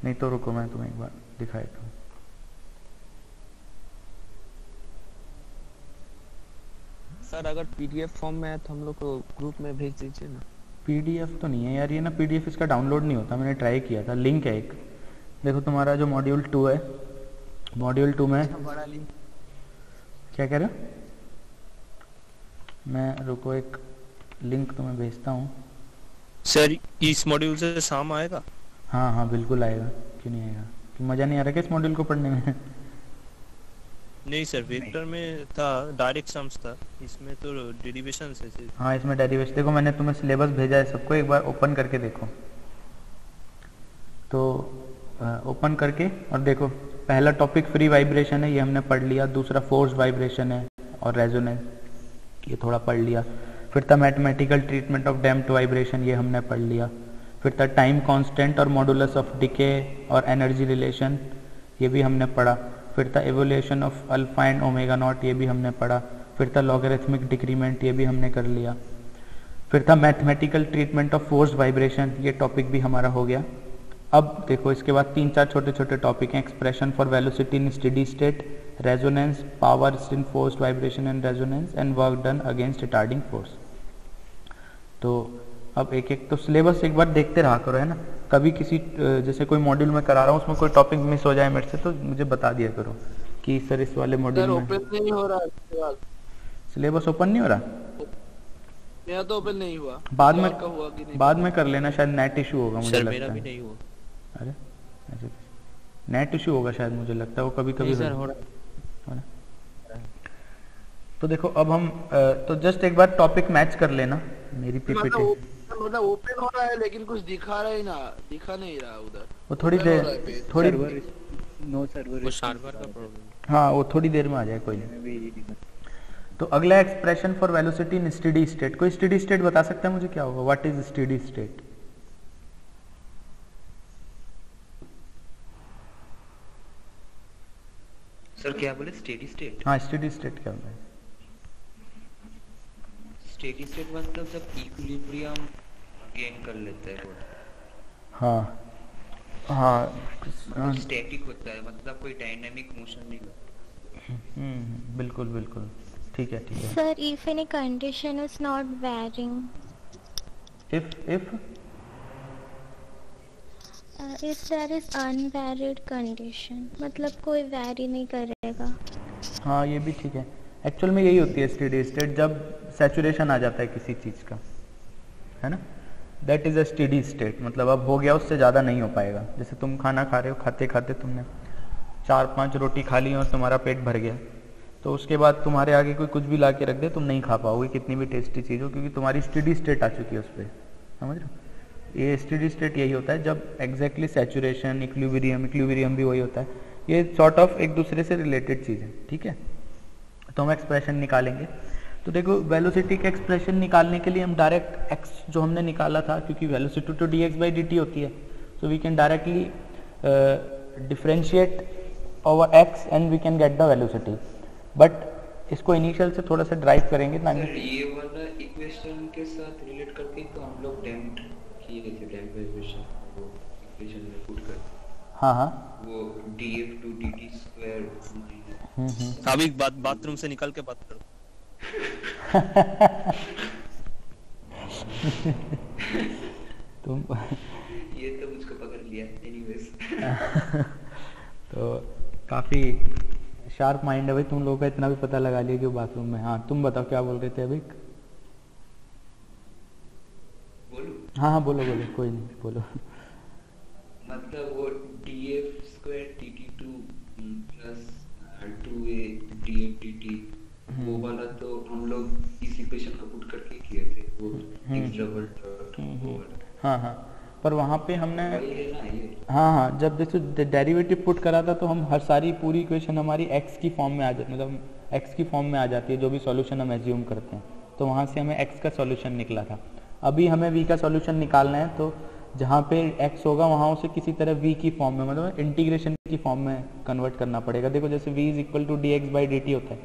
नहीं तो रुको मैं तुम्हें एक बार दिखा देता हूँ। सर अगर पीडीएफ फॉर्म में है तो हम लोग को ग्रुप में भेज दीजिए ना। पीडीएफ तो नहीं है यार, ये ना पीडीएफ इसका डाउनलोड नहीं होता, मैंने ट्राई किया था। लिंक है एक, देखो तुम्हारा जो मॉड्यूल 2 है, मॉड्यूल 2 में बड़ा लिंक। क्या कह रहे हो? मैं रुको एक लिंक तुम्हें भेजता हूँ। सर इस मॉड्यूल से शाम आएगा? हाँ हाँ बिल्कुल आएगा, क्यों नहीं आएगा? कि मज़ा नहीं आ रहा क्या इस मॉड्यूल को पढ़ने में? नहीं सर, वेक्टर में था, डायरेक्ट सम्स था, इसमें तो डेरिवेशन है सिर्फ। हाँ इसमें डेरिवेशन, देखो मैंने तुम्हें सिलेबस भेजा है सबको, एक बार ओपन करके देखो। तो ओपन करके और देखो, पहला टॉपिक फ्री वाइब्रेशन है, ये हमने पढ़ लिया। दूसरा फोर्स वाइब्रेशन है और रेजोनेंस, ये थोड़ा पढ़ लिया। फिर था mathematical treatment of damped vibration, ये हमने पढ़ लिया। फिर था टाइम कांस्टेंट और मॉडुलस ऑफ डिके और एनर्जी रिलेशन, ये भी हमने पढ़ा। फिर था evolution of alpha and omega naught, ये भी हमने पढ़ा। फिर था लॉगरिथमिक डिक्रीमेंट, ये भी हमने कर लिया। फिर था mathematical treatment of force vibration, ये टॉपिक भी हमारा हो गया। अब देखो इसके बाद 3-4 छोटे छोटे टॉपिक हैं, expression for velocity in steady state, resonance, power in force vibration and resonance, and work done against retarding force. तो अब एक एक तो सिलेबस एक बार देखते रहा करो, है ना। कभी किसी जैसे कोई मॉड्यूल में करा रहा हूँ, उसमें कोई टॉपिक मिस हो जाए मेरे से तो मुझे बता दिया करो कि सर इस वाले मॉड्यूल में ओपन नहीं हो रहा है, सिलेबस ओपन नहीं हो रहा। मेरा तो ओपन नहीं हुआ। बाद में आपका हुआ कि नहीं? बाद में कर लेना, शायद नेट इशू होगा मुझे सर लगता मेरा भी है। नहीं हुआ। अरे ऐसे नेट इशू होगा शायद, मुझे लगता है वो कभी कभी सर हो रहा है। तो देखो अब हम तो जस्ट एक बार टॉपिक मैच कर लेना मेरी पीपीटी। मतलब ओपन हो रहा है लेकिन कुछ दिखा रहा ही ना, दिखा नहीं रहा उधर। वो थोड़ी open हो देर रहा है page। थोड़ी सर्वर नो सर्वर वो सर्वर का प्रॉब्लम। हाँ वो थोड़ी देर में आ जाए, कोई नहीं। में भी यही दिक्कत। तो अगला expression for velocity in steady state. कोई स्टेडी स्टेट बता सकता है मुझे क्या होगा? What is steady state? Sir क्या बोले? Steady state? हाँ स्टेडी स्टेट क्या होता है? स्टेडी स्टेट मतलब जब इक्विलिब्रियम गेन कर लेता है वो, हाँ हाँ स्टैटिक होता है, मतलब कोई डायनामिक मोशन नहीं होता। बिल्कुल बिल्कुल, ठीक है ठीक है। Sir, if any condition is not varying, if if there is unvaried condition, मतलब कोई vary नहीं करेगा। हाँ ये भी ठीक है। एक्चुअल में यही होती है स्टेडी स्टेट, जब सैचुरेशन आ जाता है किसी चीज़ का, है ना, that is a steady state. मतलब अब हो गया, उससे ज़्यादा नहीं हो पाएगा। जैसे तुम खाना खा रहे हो, खाते खाते तुमने 4-5 रोटी खा ली और तुम्हारा पेट भर गया, तो उसके बाद तुम्हारे आगे कोई कुछ भी ला के रख दे, तुम नहीं खा पाओगे कितनी भी टेस्टी चीज़ हो, क्योंकि तुम्हारी स्टेडी स्टेट आ चुकी है उस पर। समझ रहे हो? ये स्टेडी स्टेट यही होता है जब एग्जैक्टली सैचुरेशन, इक्विलिब्रियम भी वही होता है। ये सॉर्ट ऑफ एक दूसरे से रिलेटेड चीज़ है, ठीक है। तो हम एक्सप्रेशन निकालेंगे। तो देखो वेलोसिटी के एक्सप्रेशन निकालने के लिए हम डायरेक्ट एक्स जो हमने निकाला था, क्योंकि वेलोसिटी तो dx/dt होती है, so we can directly differentiate over x and we can get the velocity. But इसको इनिशियल से थोड़ा सा ड्राइव करेंगे सर ताकि ये वाला इक्वेशन के साथ रिलेट करके तो हम लोग डैम्प किए थे, डैम्प इक्वेशन वो इक्वेशन में पुट कर हाँ हाँ वो df to dt square minus अभी बाथरूम से निकल के बात करो। तुम ये तो मुझको पकड़ लिया एनीवेज। तो काफी शार्प माइंड है भाई तुम लोगों का, इतना भी पता लगा लिया कि वो बाथरूम में। हाँ तुम बताओ क्या बोल रहे थे अभी? बोलूं हाँ हाँ बोलो बोलो, कोई नहीं बोलो। मतलब वो df square dt2 plus 2a df dt वो वाला तो हम लोग इस इक्वेशन को पुट करके किए थे, वो x डबल डॉट वो वाला। हाँ हाँ पर वहाँ पे हमने वही है ना ये। हाँ हाँ जब जैसे डेरिवेटिव पुट करा था तो हम हर सारी पूरी इक्वेशन हमारी x की फॉर्म में आ जाती, मतलब x की फॉर्म में आ जाती है जो भी सॉल्यूशन हम एज्यूम करते हैं, तो वहाँ से हमें x का सॉल्यूशन निकला था। अभी हमें v का सॉल्यूशन निकालना है, तो जहाँ पे x होगा वहाँ उसे किसी तरह v की फॉर्म में, मतलब इंटीग्रेशन की फॉर्म में कन्वर्ट करना पड़ेगा। देखो जैसे v is equal to dx/dt होता है,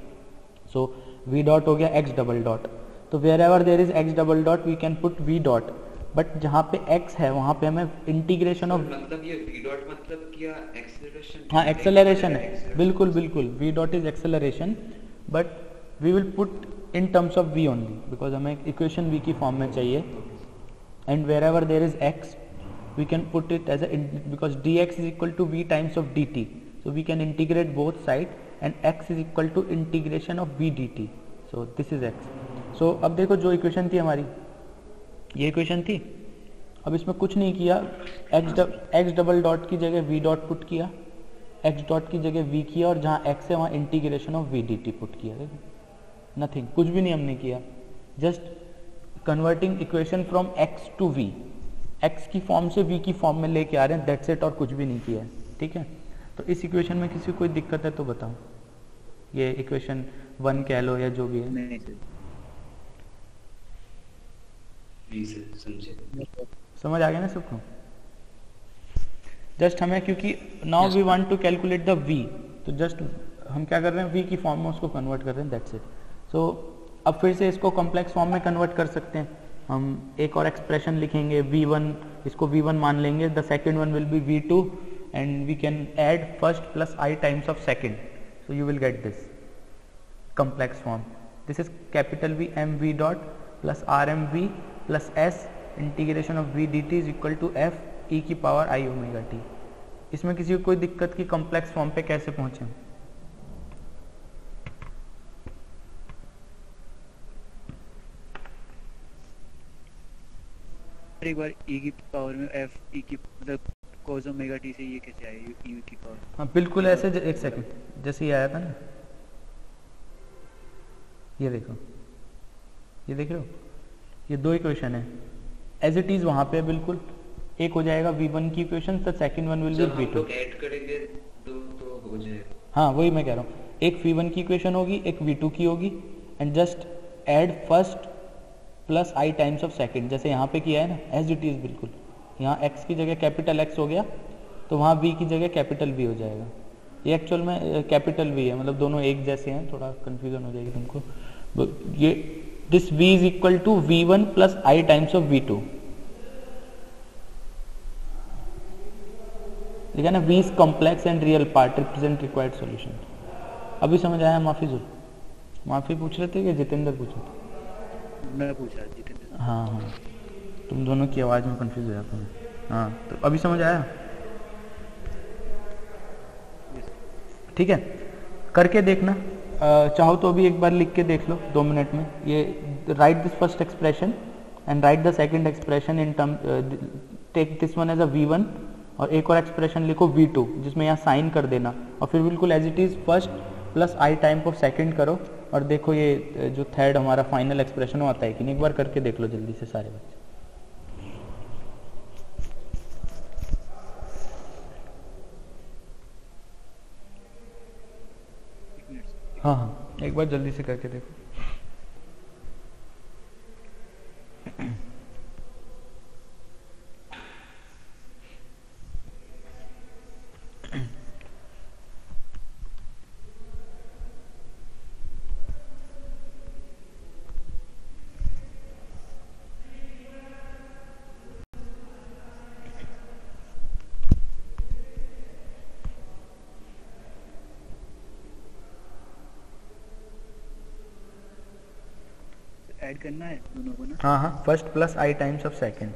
सो v डॉट हो गया x डबल डॉट, तो wherever there is x double dot we can put v dot, but जहाँ पे x है वहाँ पे हमें इंटीग्रेशन ऑफ, मतलब ये v डॉट मतलब क्या एक्सेलरेशन? हाँ एक्सेलरेशन है, बिल्कुल बिल्कुल v dot is acceleration, but we will put in terms of v only because हमें इक्वेशन v की फॉर्म में चाहिए। And wherever there is x we can put it as a because dx is equal to v times of dt, so we can integrate both side and x is equal to integration of v dt, so this is x। so अब देखो जो equation थी हमारी, ये equation थी, अब इसमें कुछ नहीं किया, x डबल डॉट की जगह v डॉट पुट किया, x डॉट की जगह v किया, और जहाँ x है वहाँ integration of v dt put किया। देखो नथिंग, कुछ भी नहीं हमने किया, just converting equation from x to v, x की फॉर्म से v की फॉर्म में लेके आ रहे हैं, दैट्स इट, और कुछ भी नहीं किया है। ठीक है, तो इस इक्वेशन में किसी को कोई दिक्कत है तो बताओ, ये इक्वेशन 1 कह लो या जो भी है। नहीं सर, जी सर समझे। समझ आ गया ना सबको? जस्ट हमें, क्योंकि now we want to calculate the v, तो जस्ट हम क्या कर रहे हैं, v की फॉर्म में उसको कन्वर्ट कर रहे हैं, दैट्स इट। सो अब फिर से इसको कॉम्प्लेक्स फॉर्म में कन्वर्ट कर सकते हैं, हम एक और एक्सप्रेशन लिखेंगे v1, इसको v1 मान लेंगे, the second one will be v2 and we can add first plus i times of second, so you will get this complex form. This is capital V m v dot plus r m v plus s integration of v dt is equal to f e की power i omega t। इसमें किसी को कोई दिक्कत की complex form पे कैसे पहुंचे? एक बार e की पावर में f e की मतलब cos ओमेगा t से ये कैसे आया e की पावर? हाँ बिल्कुल ऐसे, एक सेकंड, जैसे ये आया था ना, ये देखो, ये देख रहे हो, ये दो इक्वेशन है, एज इट इज वहां पे बिल्कुल एक हो जाएगा v1 की इक्वेशन, तो second one will be v2। लोग ऐड करेंगे दो तो हो जाएगा। हाँ वही मैं कह रहा हूँ, एक v1 की इक्वेशन होगी, एक v2 की होगी, and just add first plus i times of second, जैसे यहाँ पे किया है ना, एज इट इज बिल्कुल, यहाँ x की जगह कैपिटल x हो गया, तो वहाँ v की जगह कैपिटल v हो जाएगा। ये एक्चुअल में कैपिटल v है, मतलब दोनों एक जैसे हैं, थोड़ा कंफ्यूजन हो जाएगी तुमको। ये this v is equal to v1 plus i times of v2, ठीक है ना, v is complex and real part represent required solution. अभी समझ आया? माफिजुल, माफी पूछ रहे थे कि जितेंद्र पूछे थे? मैं पूछा जितेंद्र। हाँ हाँ, तुम दोनों की आवाज में कंफ्यूज हो जाता हूँ। हाँ तो अभी समझ आया? ठीक है, करके देखना, चाहो तो अभी एक बार लिख के देख लो 2 मिनट में। ये write this first expression and write the second expression in term, take this one as a v1, और एक और एक्सप्रेशन लिखो v2 जिसमें यहाँ साइन कर देना, और फिर बिल्कुल as it is first plus i time of second करो, और देखो ये जो थर्ड हमारा फाइनल एक्सप्रेशन आता है कि नहीं, एक बार करके देख लो जल्दी से सारे बच्चे। हाँ हाँ एक बार जल्दी से करके देखो। ऐड करना है दोनों को ना। हाँ हाँ, first plus I times of second.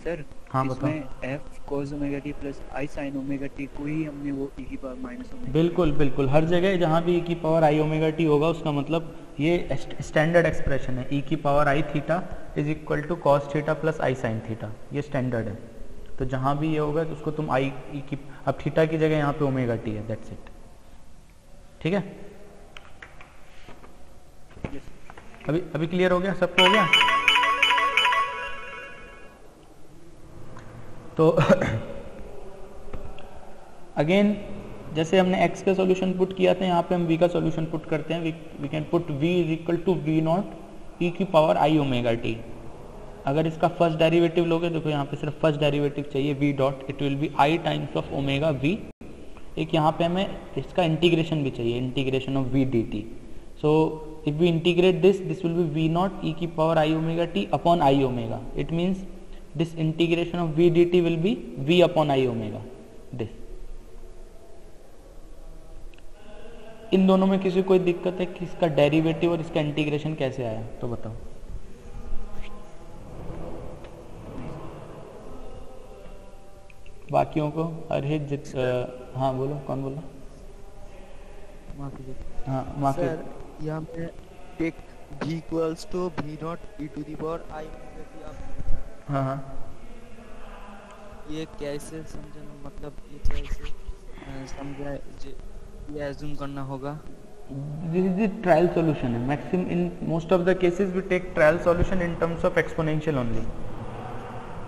Sir हाँ, बताओ। इसमें f cos omega t plus i sin omega t को ही हमने वो e की पावर माइनस ओमेगा। बिल्कुल बिल्कुल, हर जगह जहाँ भी e की पावर आई ओमेगा टी होगा उसका मतलब ये स्टैंडर्ड एक्सप्रेशन है, e की power i theta is equal to cos theta plus i sine theta, ये स्टैंडर्ड है। तो जहाँ भी ये होगा तो उसको तुम आई e की, अब थीटा की जगह यहाँ पे ओमेगा टी है, दैट्स इट। ठीक है, अभी क्लियर हो गया, सबको हो गया? तो अगेन जैसे हमने x का सॉल्यूशन पुट किया था, यहाँ पे हम v का सॉल्यूशन पुट करते हैं। We can put v is equal to v not E की पावर आई ओमेगा टी। अगर इसका फर्स्ट डेरिवेटिव लोगे, देखो यहाँ पे सिर्फ फर्स्ट डेरिवेटिव चाहिए v dot, it will be i times of omega v। एक यहाँ पे हमें इसका इंटीग्रेशन भी चाहिए, integration of v dt। So if we integrate this will be v not E की power I omega T upon I omega. It means this integration of v dt will be v upon I omega this। इन दोनों में किसी कोई दिक्कत है कि इसका derivative और इसका इंटीग्रेशन कैसे आया, तो बताओ। बाकियों को अरहित हाँ बोलो, कौन बोला? हाँ माफ सर यहाँ पे take v equals to v not e to the power i omega t आप हाँ हाँ, ये कैसे समझना, मतलब ये कैसे समझा, ये एज्यूम करना होगा। this is the trial solution है। maximum in most of the cases we take trial solution in terms of exponential only।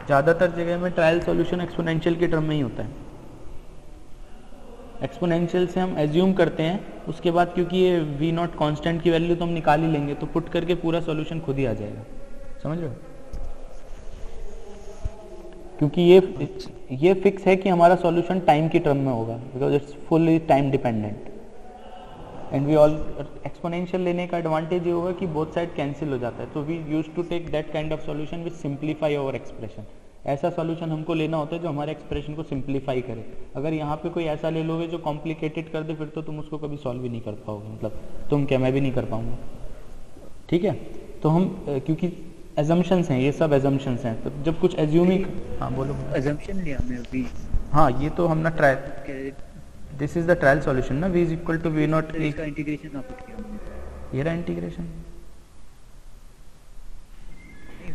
ज़्यादातर जगह में ट्रायल सॉल्यूशन एक्सपोनेंशियल के टर्म में ही होता है। एक्सपोनेंशियल से हम एज्यूम करते हैं, उसके बाद क्योंकि ये v नॉट कांस्टेंट की वैल्यू तो हम निकाल ही लेंगे, तो पुट करके पूरा सॉल्यूशन खुद ही आ जाएगा। समझ रहे हो? क्योंकि ये फिक्स है कि हमारा सॉल्यूशन टाइम की टर्म में होगा, because it's fully time dependent. And we all exponential लेने का एडवांटेज ये होगा कि बोथ साइड कैंसिल हो जाता है। तो we use to take that kind of solution which simplify our expression. ऐसा सॉल्यूशन हमको लेना होता है जो हमारे एक्सप्रेशन को सिंप्लीफाई करे। अगर यहाँ पे कोई ऐसा ले लोगे जो कॉम्प्लिकेटेड कर दे, फिर तो तुम उसको कभी सॉल्व भी नहीं कर पाओगे। मतलब तुम क्या, मैं भी नहीं कर पाऊंगा। ठीक है, तो हम क्योंकि एजम्पशंस हैं, ये सब एजम्पशंस हैं, तो जब कुछ एज्यूमिंग, हाँ बोलो। assumption लिया हमने अभी। हाँ, ये तो हमने try, this is the trial solution ना, v is equal to v not. इसका इंटीग्रेशन आप किया हमने, ये रहा इंटीग्रेशन।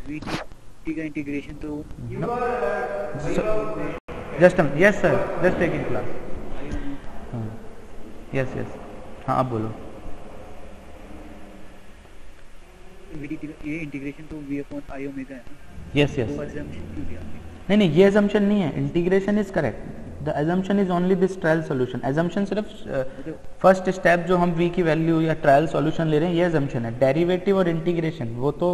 v t का इंटीग्रेशन तो जस्ट हम, yes sir, just take in class. Yes yes, हाँ आप बोलो। ये इंटीग्रेशन तो v अपॉन i ओमेगा है। यस यस, वो assumption क्यों लिया हमने? नहीं ये assumption नहीं है, integration is correct. The assumption is only this trial solution. assumption सिर्फ फर्स्ट स्टेप जो हम v की वैल्यू या ट्रायल सॉल्यूशन ले रहे हैं, ये assumption है। डेरिवेटिव और इंटीग्रेशन वो तो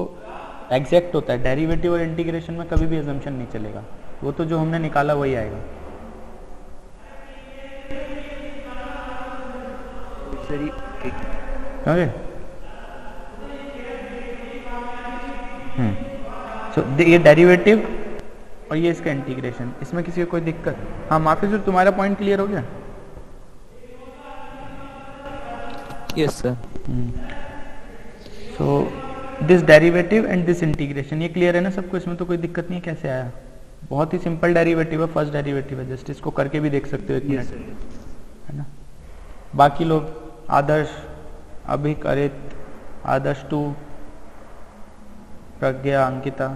एग्जैक्ट होता है। डेरिवेटिव और इंटीग्रेशन में कभी भी assumption नहीं चलेगा, वो तो जो हमने निकाला वही आएगा। सर ओके, सो ये डेरिवेटिव और ये इसका इंटीग्रेशन, इसमें किसी को कोई दिक्कत? हाँ माफिजुर, तुम्हारा पॉइंट क्लियर हो गया? Yes sir. So this derivative and this integration, ये क्लियर है ना सबको? इसमें तो कोई दिक्कत नहीं है। कैसे आया? बहुत ही सिंपल डेरिवेटिव है, फर्स्ट डेरिवेटिव है। जस्ट इसको करके भी देख सकते हो एक मिनट, है ना? बाकी लोग आदर्श, अभिक, अरित, आदर्श 2, प्रज्ञा, अंकिता,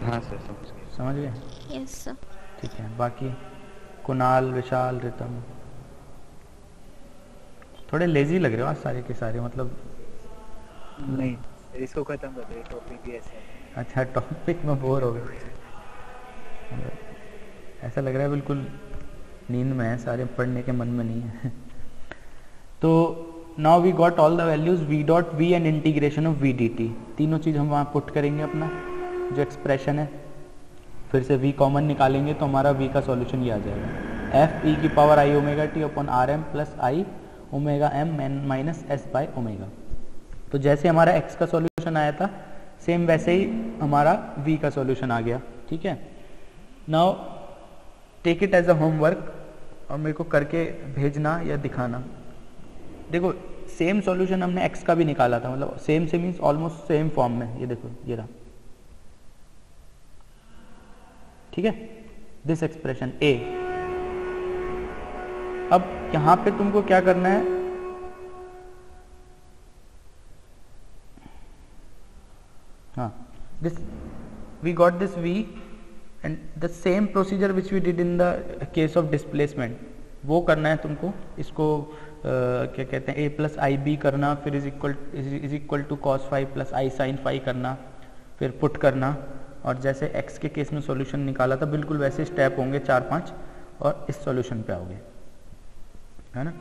हाँ सर समझ गए। समझ गए? Yes sir. ठीक है, बाकी कुणाल, विशाल, रितम थोड़े लेजी लग रहे हो आज सारे के सारे, मतलब नहीं इसको खत्म कर दे, टॉपिक भी ऐसा है। अच्छा टॉपिक में बोर हो गए, ऐसा लग रहा है बिल्कुल नींद में है सारे, पढ़ने के मन में नहीं है। तो now we got all the values v dot v and integration of v dt, तीनों चीज हम वहाँ पुट करेंगे अपना जो एक्सप्रेशन है, फिर से v कॉमन निकालेंगे तो हमारा v का सॉल्यूशन ये आ जाएगा f e की power i omega t upon R M plus i omega M minus S by omega. तो जैसे हमारा x का सॉल्यूशन आया था सेम वैसे ही हमारा v का सॉल्यूशन आ गया। ठीक है, now take it as a homework और मेरे को करके भेजना या दिखाना। देखो सेम सॉल्यूशन हमने x का भी निकाला था, मतलब सेम से मीन्स ऑलमोस्ट सेम फॉर्म में, ये देखो ये रहा। ठीक है, दिस एक्सप्रेशन a। अब यहां पे तुमको क्या करना है, हाँ this we got this v and the same procedure which we did in the case of displacement, वो करना है तुमको। इसको क्या कहते हैं, a प्लस आई बी करना, फिर is equal to cos five plus i sine five करना, फिर पुट करना, और जैसे x के केस में सॉल्यूशन निकाला था बिल्कुल वैसे स्टेप होंगे 4-5 और इस सॉल्यूशन पे आओगे, है ना।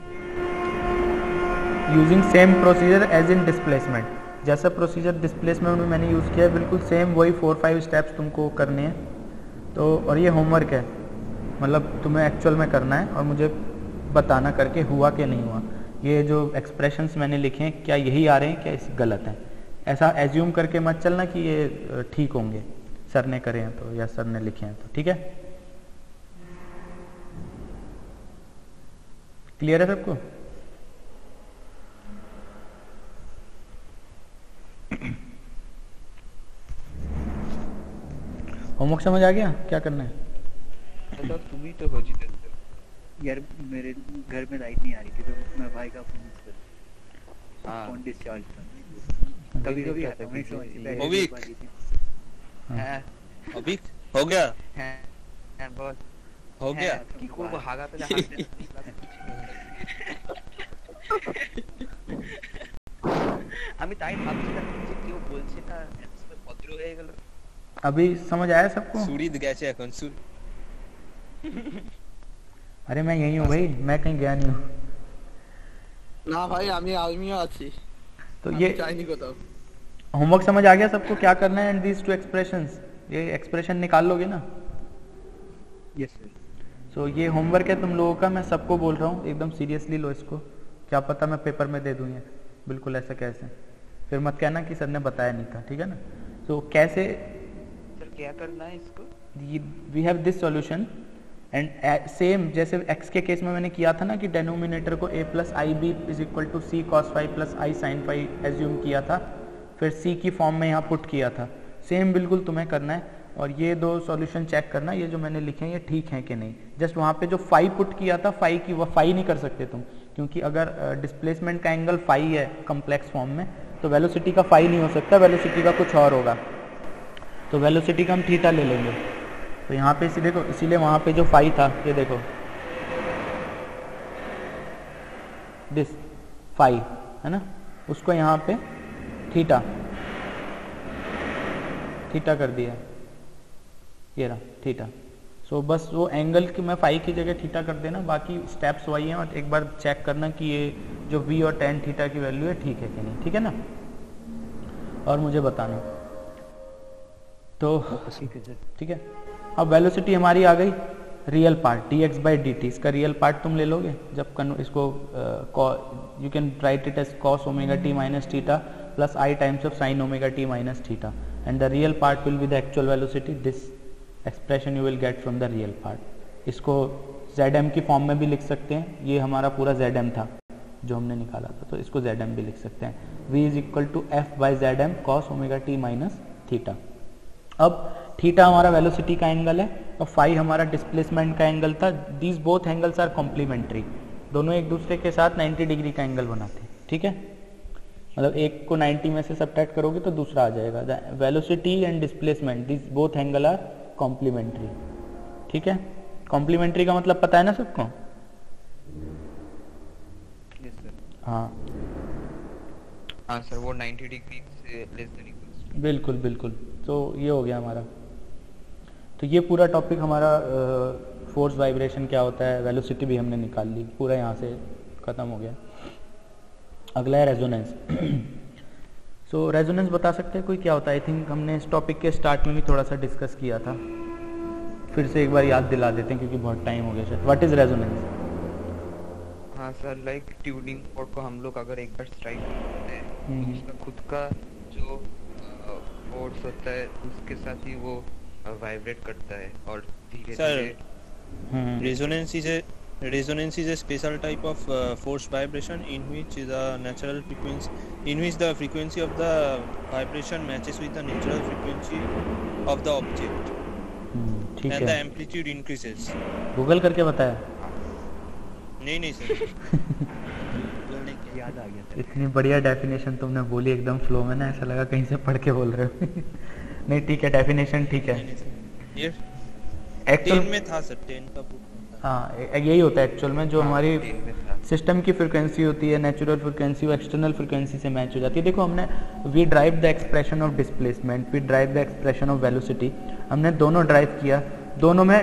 Using same procedure as in displacement, जैसा प्रोसीजर डिस्प्लेसमेंट में मैंने यूज़ किया है बिल्कुल सेम वही 4-5 स्टेप्स तुमको करने हैं। तो और ये होमवर्क है, मतलब तुम्हें एक्चुअल में करना है और मुझे बताना करके हुआ कि नहीं हुआ। ये जो एक्सप्रेशंस मैंने लिखे हैं क्या यही आ रहे हैं, क्या इस गलत हैं, ऐसा एज्यूम करके मत चलना कि ये ठीक होंगे, सर ने करे हैं तो या सर ने लिखे हैं तो। ठीक है, क्लियर है सबको? होमवर्क समझ आ गया क्या करना है? मतलब तुम ही तो हो जितेंद्र। यार मेरे घर में लाइट नहीं आ रही थी तो मैं भाई का फोन कर हाँ फोन डिस्चार्ज था, कभी कभी आता है, मैं समझ पहले वो भी- एक बार ये थी। হ্যাঁ अभी हो गया, হ্যাঁ হ্যাঁ বল हो गया। কি করব হাগা পেলে হাগতে আমি তাই ভাবছিলাম যে কেউ বলছে না একদম ভদ্র হয়ে গেল। अभी समझ आया सबको? सूरी गैचे এখন अरे मैं यही हूँ भाई, मैं कहीं गया नहीं हूँ। না ভাই আমি আমিও আছি, तो আমি ये যাইনি কোথাও। होमवर्क समझ आ गया सबको क्या करना है? एंड दीज टू एक्सप्रेशंस, ये एक्सप्रेशन निकाल लोगे ना? Yes sir. सो ये होमवर्क है तुम लोगों का, मैं सबको बोल रहा हूँ एकदम सीरियसली लो इसको, क्या पता मैं पेपर में दे दूँ ये, बिल्कुल ऐसा कैसे, फिर मत कहना कि सर ने बताया नहीं था, ठीक है ना। सो कैसे, सर क्या करना है इसको? We have this solution and same जैसे x के केस में मैंने किया था ना कि डेनोमिनेटर को a plus i B is equal to C cos five plus i sine five assume किया था, फिर c की फॉर्म में यहाँ पुट किया था, सेम बिल्कुल तुम्हें करना है। और ये दो सॉल्यूशन चेक करना, ये जो मैंने लिखे हैं ये ठीक है कि नहीं। जस्ट वहाँ पे जो फाई पुट किया था, फाई की वो फाई नहीं कर सकते तुम, क्योंकि अगर डिस्प्लेसमेंट का एंगल फाई है कम्प्लेक्स फॉर्म में तो वेलोसिटी का फाई नहीं हो सकता, वेलोसिटी का कुछ और होगा। तो वेलोसिटी का हम थीटा ले लेंगे। तो यहाँ पे इसी देखो, इसीलिए वहाँ पे जो फाई था ये देखो दिस फाई है ना, उसको यहाँ पे थीटा थीटा कर दिया, ये रहा थीटा। सो बस वो एंगल की मैं फाई की जगह थीटा कर देना, बाकी स्टेप्स वही हैं। और एक बार चेक करना कि ये जो v और tan थीटा की वैल्यू है ठीक है कि नहीं, ठीक है ना, और मुझे बताना। तो ठीक है, अब वेलोसिटी हमारी आ गई, real part dx by dt, इसका रियल पार्ट तुम ले लोगे जब इसको you can write it as cos omega t minus theta plus i times of sin omega t minus theta, and the real part will be the actual velocity, this expression you will get from the real part. इसको zm की form में भी लिख सकते हैं, ये हमारा पूरा zm था जो हमने निकाला था, तो इसको zm भी लिख सकते हैं, v is equal to f by zm cos omega t minus theta. अब थीटा हमारा वेलोसिटी का एंगल है और फाई हमारा डिस्प्लेसमेंट का एंगल था। These both angles are complementary, दोनों एक दूसरे के साथ 90 डिग्री का एंगल बनाते हैं, ठीक है। मतलब एक को 90 में से सब्ट्रैक्ट करोगे तो दूसरा आ जाएगा। Velocity and displacement this both angle are complementary. ठीक है, कॉम्प्लीमेंट्री का मतलब पता है ना सबको? हाँ हाँ सर, वो 90 डिग्री से लेस देन इक्वल्स। बिल्कुल बिल्कुल। तो ये हो गया हमारा। तो ये पूरा टॉपिक हमारा फोर्स वाइब्रेशन क्या होता है, वेलोसिटी भी हमने निकाल ली, पूरा यहाँ से ख़त्म हो गया। अगला है रेजोनेंस। सो रेजोनेंस बता सकते हैं कोई क्या होता है? आई थिंक हमने इस टॉपिक के स्टार्ट में भी थोड़ा सा डिस्कस किया था, फिर से एक बार याद दिला देते हैं क्योंकि बहुत टाइम हो गया शायद। What is resonance? हाँ सर, लाइक ट्यूनिंग फोर्क को हम लोग अगर एक बार स्ट्राइक करते हैं तो उसका खुद का जो फोर्स होता है उसके साथ ही वो वाइब्रेट करता है और धीरे धीरे। Resonance is a special type of force vibration in which the frequency of the vibration matches with the natural frequency of the object ठीक and the है। amplitude increases. गूगल करके बताया? नहीं सर। याद आ गया। इतनी बढ़िया डेफिनेशन तुमने बोली एकदम फ्लो में ना, ऐसा लगा कहीं से पढ़ के बोल रहे हो। नहीं ठीक है, डेफिनेशन ठीक है। ये एक्चुअल 10 में था सर, 10 का बुक। हाँ यही होता है एक्चुअल में, जो हमारी सिस्टम की फ्रिक्वेंसी होती है नेचुरल फ्रिक्वेंसी वो एक्सटर्नल फ्रिक्वेंसी से मैच हो जाती है। देखो हमने we drive the expression of displacement, we drive the expression of velocity, हमने दोनों ड्राइव किया, दोनों में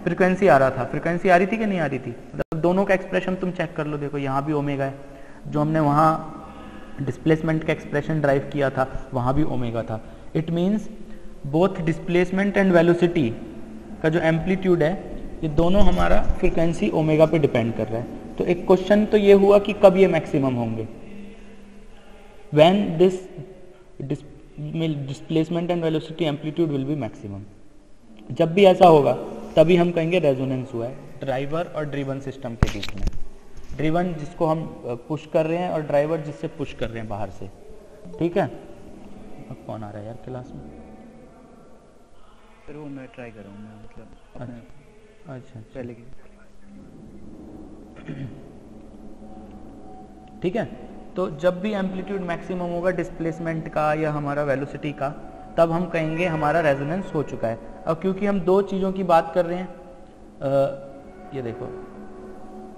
फ्रिक्वेंसी आ रहा था। फ्रिक्वेंसी आ रही थी कि नहीं आ रही थी? मतलब दोनों का एक्सप्रेशन तुम चेक कर लो, देखो यहाँ भी ओमेगा है, जो हमने वहाँ डिस्प्लेसमेंट का एक्सप्रेशन ड्राइव किया था वहाँ भी ओमेगा था। It means both displacement and velocity का जो एम्पलीट्यूड है ये दोनों हमारा फ्रिक्वेंसी ओमेगा पे डिपेंड कर रहा है। तो एक क्वेश्चन तो ये हुआ कि कब ये मैक्सिमम होंगे, when this displacement and velocity amplitude will be maximum. जब भी ऐसा होगा तभी हम कहेंगे रेजोनेंस हुआ है ड्राइवर और ड्रिवन सिस्टम के बीच में। ड्रिवन जिसको हम पुश कर रहे हैं और ड्राइवर जिससे पुश कर रहे हैं बाहर से। ठीक है, अब कौन आ रहा है यार क्लास में? सर वो मैं ट्राई कर रहा हूँ, मैं मतलब अपने अच्छा पहले की। ठीक है, तो जब भी एम्पलीट्यूड मैक्सिमम होगा डिस्प्लेसमेंट का या हमारा वेलोसिटी का, तब हम कहेंगे हमारा रेजोनेंस हो चुका है। अब क्योंकि हम दो चीज़ों की बात कर रहे हैं, ये देखो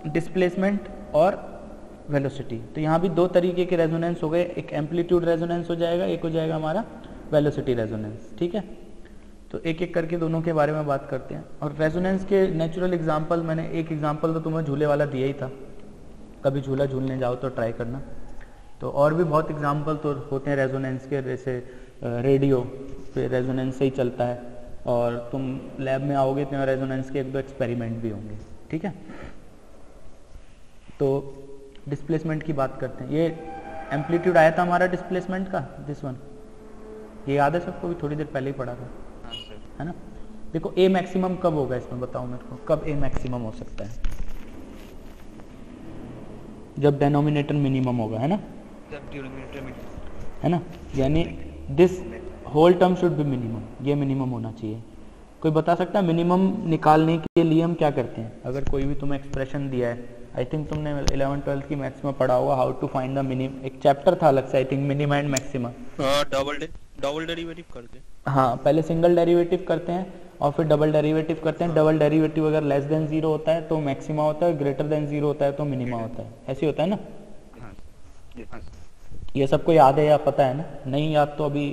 डिस्प्लेसमेंट और वेलोसिटी, तो यहाँ भी दो तरीके के रेजोनेंस हो गए, एक एम्पलीट्यूड रेजोनेंस हो जाएगा, एक हो जाएगा हमारा वेलोसिटी रेजोनेंस। ठीक है, तो एक एक करके दोनों के बारे में बात करते हैं। और रेजोनेंस के नेचुरल एग्जांपल, मैंने एक एग्जांपल तो तुम्हें झूले वाला दिया ही था, कभी झूला झूलने जाओ तो ट्राई करना। तो और भी बहुत एग्जांपल तो होते हैं रेजोनेंस के, जैसे रेडियो पे रेजोनेंस से ही चलता है, और तुम लैब में आओगे तो रेजोनेंस के एक दो एक्सपेरिमेंट भी होंगे। ठीक है, तो डिस्प्लेसमेंट की बात करते हैं। ये एम्पलीट्यूड आया था हमारा डिस्प्लेसमेंट का, दिस वन, ये याद है सबको? भी थोड़ी देर पहले ही पढ़ा था, है ना? देखो ए मैक्सिमम कब होगा इसमें, बताओ मेरे को, कब ए मैक्सिमम हो सकता है? जब डेनोमिनेटर मिनिमम होगा, है ना? जब डिनोमिनेटर में, है ना, यानी this whole term should be minimum, ये मिनिमम होना चाहिए। कोई बता सकता है मिनिमम निकालने के लिए हम क्या करते हैं? अगर कोई भी तुम्हें एक्सप्रेशन दिया है, आई थिंक तुमने 11th-12th की मैथ्स में पढ़ा होगा, how to find the minimum, एक चैप्टर था अलग से I think, minimum and maximum. Double derivative करके, हाँ पहले सिंगल डेरिवेटिव करते हैं और फिर डबल डेरिवेटिव करते हैं। डबल डेरिवेटिव अगर लेस देन 0 होता है तो मैक्सिमा होता है, ग्रेटर देन 0 होता है तो मिनिमा होता है, ऐसे होता है ना? ये सबको याद है या पता है ना? नहीं याद तो अभी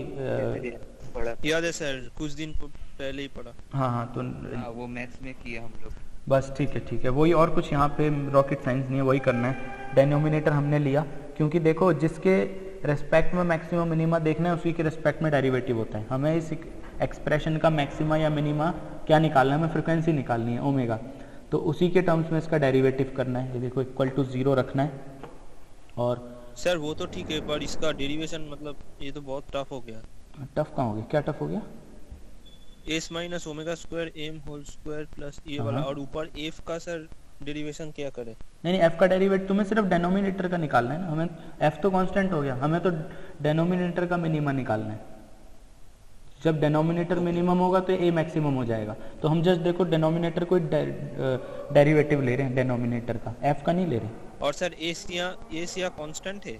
याद है सर, कुछ दिन पहले ही पढ़ा। हाँ तो वो मैथ्स में किया हम लोग। बस ठीक है, वही, और कुछ यहाँ पे रॉकेट साइंस नहीं है, वही करना है। डेनोमिनेटर हमने लिया क्योंकि देखो जिसके रेस्पेक्ट में मैक्सिमम मिनिमा देखना है उसी के रेस्पेक्ट में डेरिवेटिव होता है। हमें इस एक्सप्रेशन का मैक्सिमा या मिनिमा क्या निकालना है? हमें फ्रिक्वेंसी निकालनी है ओमेगा, तो उसी के टर्म्स में इसका डेरिवेटिव करना है। ये देखो इक्वल टू 0 रखना है। और सर वो तो ठीक है, पर इसका डेरिवेशन मतलब ये तो बहुत टफ हो गया। टफ कहाँ हो गया? क्या टफ हो गया? s minus omega square m whole square plus ये वाला, और ऊपर f का सर डेरिवेशन क्या करे? नहीं f का डेरिवेटिव तुम्हें सिर्फ डेनोमिनेटर का निकालना है ना, हमें f तो कांस्टेंट हो गया, हमें तो डेनोमिनेटर का मिनिमा निकालना है। जब डेनोमिनेटर मिनिमम होगा तो a मैक्सिमम हो जाएगा। तो हम जस्ट देखो डेनोमिनेटर को डेरिवेटिव ले रहे हैं, डेनोमिनेटर का, f का नहीं ले रहे। और सर एस या कांस्टेंट है?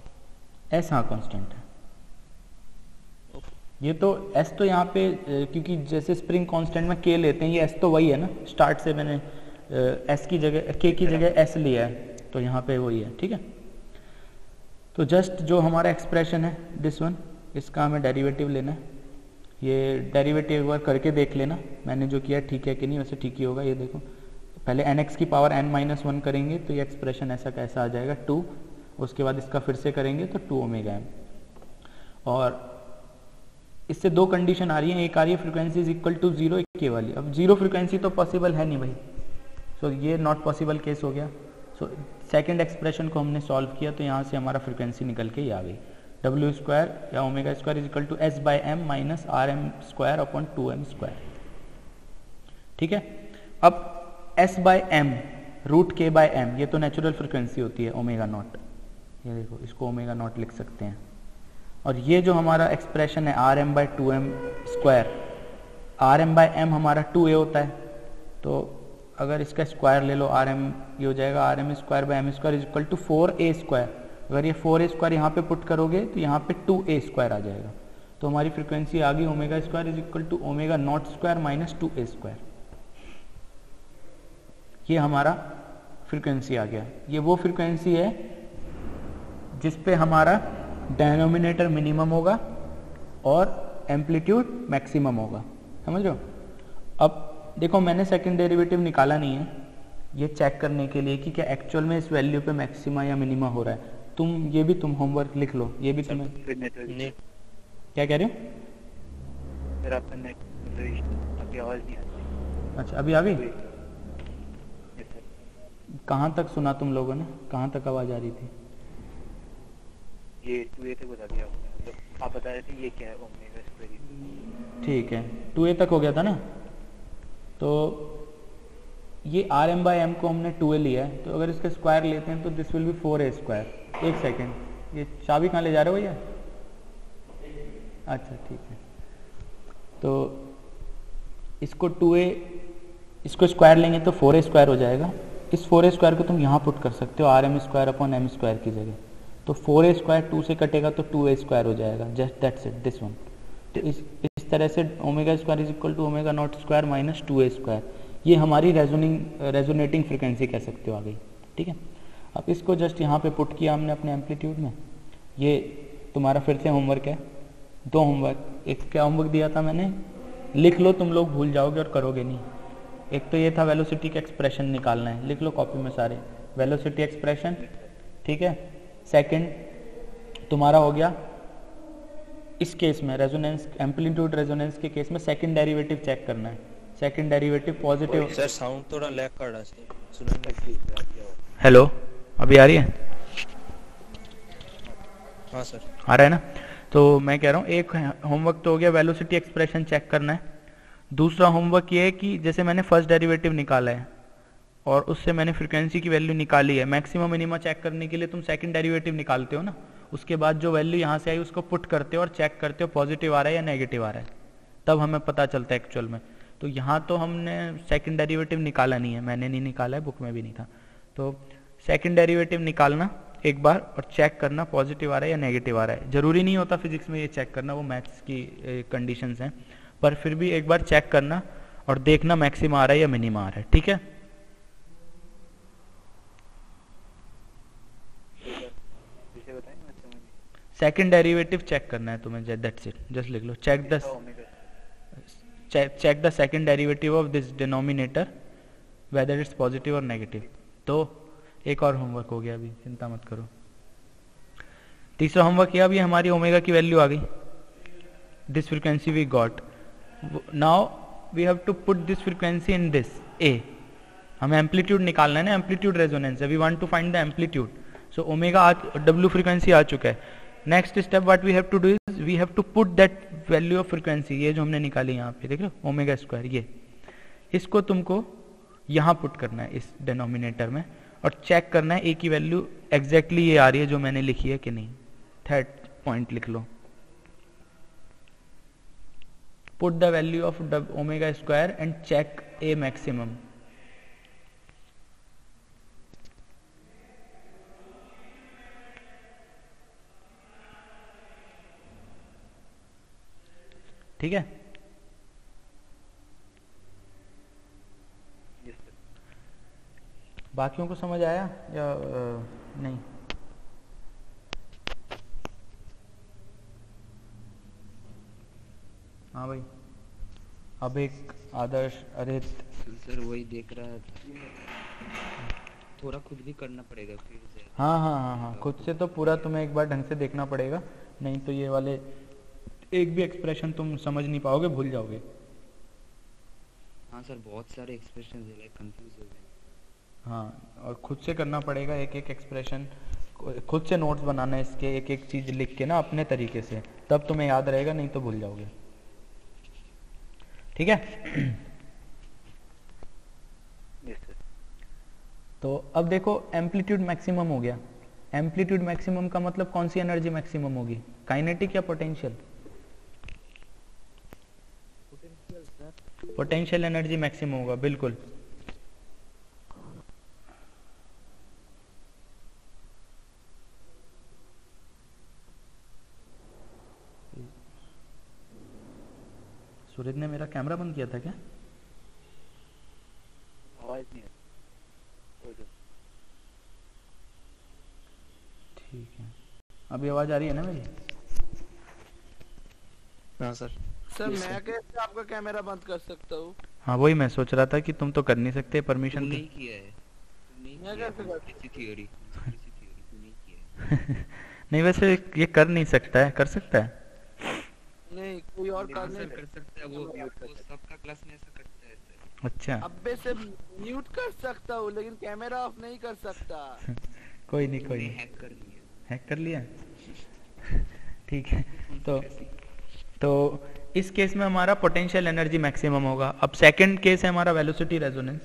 एस हाँ कांस्टेंट है। ये तो एस तो यहाँ पे क्योंकि जैसे स्प्रिंग कांस्टेंट में के लेते हैं, ये एस तो वही है ना, स्टार्ट से मैंने एस की जगह के की जगह एस लिया है, तो यहाँ पे वही है। ठीक है, तो जस्ट जो हमारा एक्सप्रेशन है दिस वन, इसका हमें डेरिवेटिव लेना है। ये डेरिवेटिव एक बार करके देख लेना मैंने जो किया ठीक है कि नहीं, वैसे ठीक ही होगा। ये देखो पहले nx की पावर n-1 करेंगे तो ये एक्सप्रेशन ऐसा कैसा आ जाएगा 2, उसके बाद इसका फिर से करेंगे तो 2 ओमेगा m। और इससे दो कंडीशन आ रही है, एक आ रही है फ्रीक्वेंसी इज इक्वल टू 0, एक ये वाली। अब जीरो फ्रीक्वेंसी तो पॉसिबल है नहीं भाई, सो ये नॉट पॉसिबल केस हो गया। सो सेकेंड एक्सप्रेशन को हमने सॉल्व किया तो यहाँ से हमारा फ्रीक्वेंसी निकल के ही आ गई, डब्ल्यू स्क्वायर या omega square is equal to S by M minus R M square upon 2m square. ठीक है, अब s बाई एम रूट के बाई एम, ये तो नेचुरल फ्रिक्वेंसी होती है ओमेगा नॉट, ये देखो इसको ओमेगा नॉट लिख सकते हैं। और ये जो हमारा एक्सप्रेशन है R M by 2m square, are M by M हमारा 2a होता है, तो अगर इसका स्क्वायर ले लो आर एम, ये हो जाएगा R M square by M square is equal to 4a square. अगर ये 4a स्क्वायर यहाँ पे पुट करोगे तो यहाँ पे 2a स्क्वायर आ जाएगा, तो हमारी फ्रिक्वेंसी आ गई omega square is equal to omega not square minus 2a square. ये हमारा फ्रिक्वेंसी आ गया। ये वो फ्रिक्वेंसी है जिस पे हमारा डेनोमिनेटर मिनिमम होगा और एम्पलीट्यूड मैक्सिमम होगा, समझ रहे हो। अब देखो मैंने सेकंड डेरिवेटिव निकाला नहीं है, ये चेक करने के लिए कि क्या एक्चुअल में इस वैल्यू पे मैक्सिमा या मिनिमा हो रहा है। तुम ये भी तुम होमवर्क लिख लो, ये भी तुम्हें क्या कह रहे हो? मेरा आपका नेट मतलब अभी आवाज नहीं आ रही। अच्छा अभी आ गई? कहाँ तक सुना तुम लोगों ने, कहाँ तक आवाज आ रही थी? ये 2a तक बता दिया आपने, मतलब आप बता रहे थे ये क्या है ओमेगा स्क्वायर। ठीक है 2a तक हो गया था ना, तो ये आर एम बाई एम को हमने 2a लिया है, तो अगर इसका स्क्वायर लेते हैं तो this will B 4a square. एक सेकेंड, ये चाबी कहाँ ले जा रहे हो भैया? अच्छा ठीक है, तो इसको 2a, इसको स्क्वायर लेंगे तो 4a स्क्वायर हो जाएगा। इस 4a स्क्वायर को तुम यहाँ पुट कर सकते हो R M square upon M square की जगह, तो 4a स्क्वायर 2 से कटेगा तो 2a स्क्वायर हो जाएगा, just that's it this one. तो इस तरह से omega square is equal to omega not square minus 2a square, ये हमारी रेजोनेटिंग फ्रिक्वेंसी कह सकते हो आ गई। ठीक है, अब इसको जस्ट यहाँ पे पुट किया हमने अपने एम्पलीट्यूड में। ये तुम्हारा फिर से होमवर्क है, दो होमवर्क। एक क्या होमवर्क दिया था मैंने, लिख लो, तुम लोग भूल जाओगे और करोगे नहीं। एक तो ये था वेलोसिटी का एक्सप्रेशन निकालना है, लिख लो कॉपी में सारे वेलोसिटी एक्सप्रेशन। ठीक है, सेकंड तुम्हारा हो गया इस केस में रेजोनेंस, एम्पलीट्यूड रेजोनेंस के केस में सेकंड डेरिवेटिव चेक करना है। Second derivative positive. Sir sound थोड़ा लैग कर रहा है, सुनाई। हेलो, अभी आ रही है? हाँ सर आ रहा है ना। तो मैं कह रहा हूँ एक होमवर्क तो हो गया वेलोसिटी एक्सप्रेशन चेक करना है। दूसरा होमवर्क ये है कि जैसे मैंने फर्स्ट डेरिवेटिव निकाला है और उससे मैंने फ्रीक्वेंसी की वैल्यू निकाली है, मैक्सिमम मिनिमा चेक करने के लिए तुम सेकंड डेरिवेटिव निकालते हो ना, उसके बाद जो वैल्यू यहाँ से आई उसको पुट करते हो और चेक करते हो पॉजिटिव आ रहा है या नेगेटिव आ रहा है, तब हमें पता चलता है एक्चुअल में। तो यहाँ तो हमने सेकंड डेरिवेटिव निकाला नहीं है, मैंने नहीं निकाला है, बुक में भी नहीं था। तो सेकंड डेरिवेटिव निकालना एक बार और चेक करना पॉजिटिव आ रहा है या नेगेटिव आ रहा है। जरूरी नहीं होता फिजिक्स में ये चेक करना, वो मैथ्स की कंडीशंस हैं, पर फिर भी एक बार चेक करना और देखना मैक्सिमा आ रहा है या मिनिमा आ रहा है। ठीक है, सेकंड डेरिवेटिव चेक करना है तुम्हें, दैट्स इट, जस्ट लिख लो check the second derivative of this denominator whether it's positive और नेगेटिव। तो एक और होमवर्क हो गया, अभी चिंता मत करो। तीसरा होमवर्क यह, अभी हमारी ओमेगा की वैल्यू आ गई, this frequency we got, now we have to put this frequency in this A. हमें एम्पलीट्यूड निकालना है ना, amplitude resonance, we want to find the amplitude. So omega W frequency आ चुका है। Next step what we have to do is we have to put that value of frequency, ये जो हमने निकाली यहाँ पे देख लो ओमेगा स्क्वायर, ये इसको तुमको यहाँ पुट करना है इस डिनोमिनेटर में और चेक करना है ए की वैल्यू एग्जैक्टली ये आ रही है जो मैंने लिखी है कि नहीं। थर्ड पॉइंट लिख लो, put the value of omega square and check a maximum. ठीक है। बाकियों को समझ आया या नहीं? हाँ भाई, अब एक आदर्श, अरे सर वही देख रहा था, थोड़ा खुद भी करना पड़ेगा फिर से। हाँ हाँ हाँ हाँ, खुद से तो पूरा तुम्हें एक बार ढंग से देखना पड़ेगा, नहीं तो ये वाले एक भी एक्सप्रेशन तुम समझ नहीं पाओगे, भूल जाओगे। हाँ सर, बहुत सारे एक्सप्रेशन है, लाइक कंफ्यूज हो गए। हाँ, और खुद से करना पड़ेगा एक एक एक्सप्रेशन, खुद से नोट्स बनाना है इसके, एक एक चीज लिख के ना अपने तरीके से, तब तुम्हें याद रहेगा, नहीं तो भूल जाओगे। ठीक है। तो अब देखो एम्पलीट्यूड मैक्सिमम हो गया। एम्पलीट्यूड मैक्सिमम का मतलब कौन सी एनर्जी मैक्सिमम होगी, काइनेटिक या पोटेंशियल? पोटेंशियल एनर्जी मैक्सिमम होगा, बिल्कुल। सूरज ने मेरा कैमरा बंद किया था क्या? आवाज नहीं है। ठीक है, अभी आवाज आ रही है ना मेरी? हाँ सर। सर मैं कैसे आपका कैमरा बंद कर सकता हूँ? हाँ वही मैं सोच रहा था कि तुम तो कर नहीं सकते, परमिशन नहीं किया है, नहीं मैं किया कैसे है, कर किसी थ्योरी नहीं किया है। नहीं, वैसे ये कर नहीं सकता है, कर सकता है। नहीं, कोई और हाँ कर सर नहीं कर सकता है, वो सबका क्लास में ऐसा करता है सर। अच्छा, अब्बे से म्यूट कर सकता हूँ लेकिन कैमरा ऑफ नहीं कर सकता। कोई नहीं, कोई तुमने नहीं। हैक कर लिया। हैक कर लिया? ठीक है। तो इस केस में हमारा पोटेंशियल एनर्जी मैक्सिमम होगा। अब सेकंड केस है हमारा वेलोसिटी रेजोनेंस।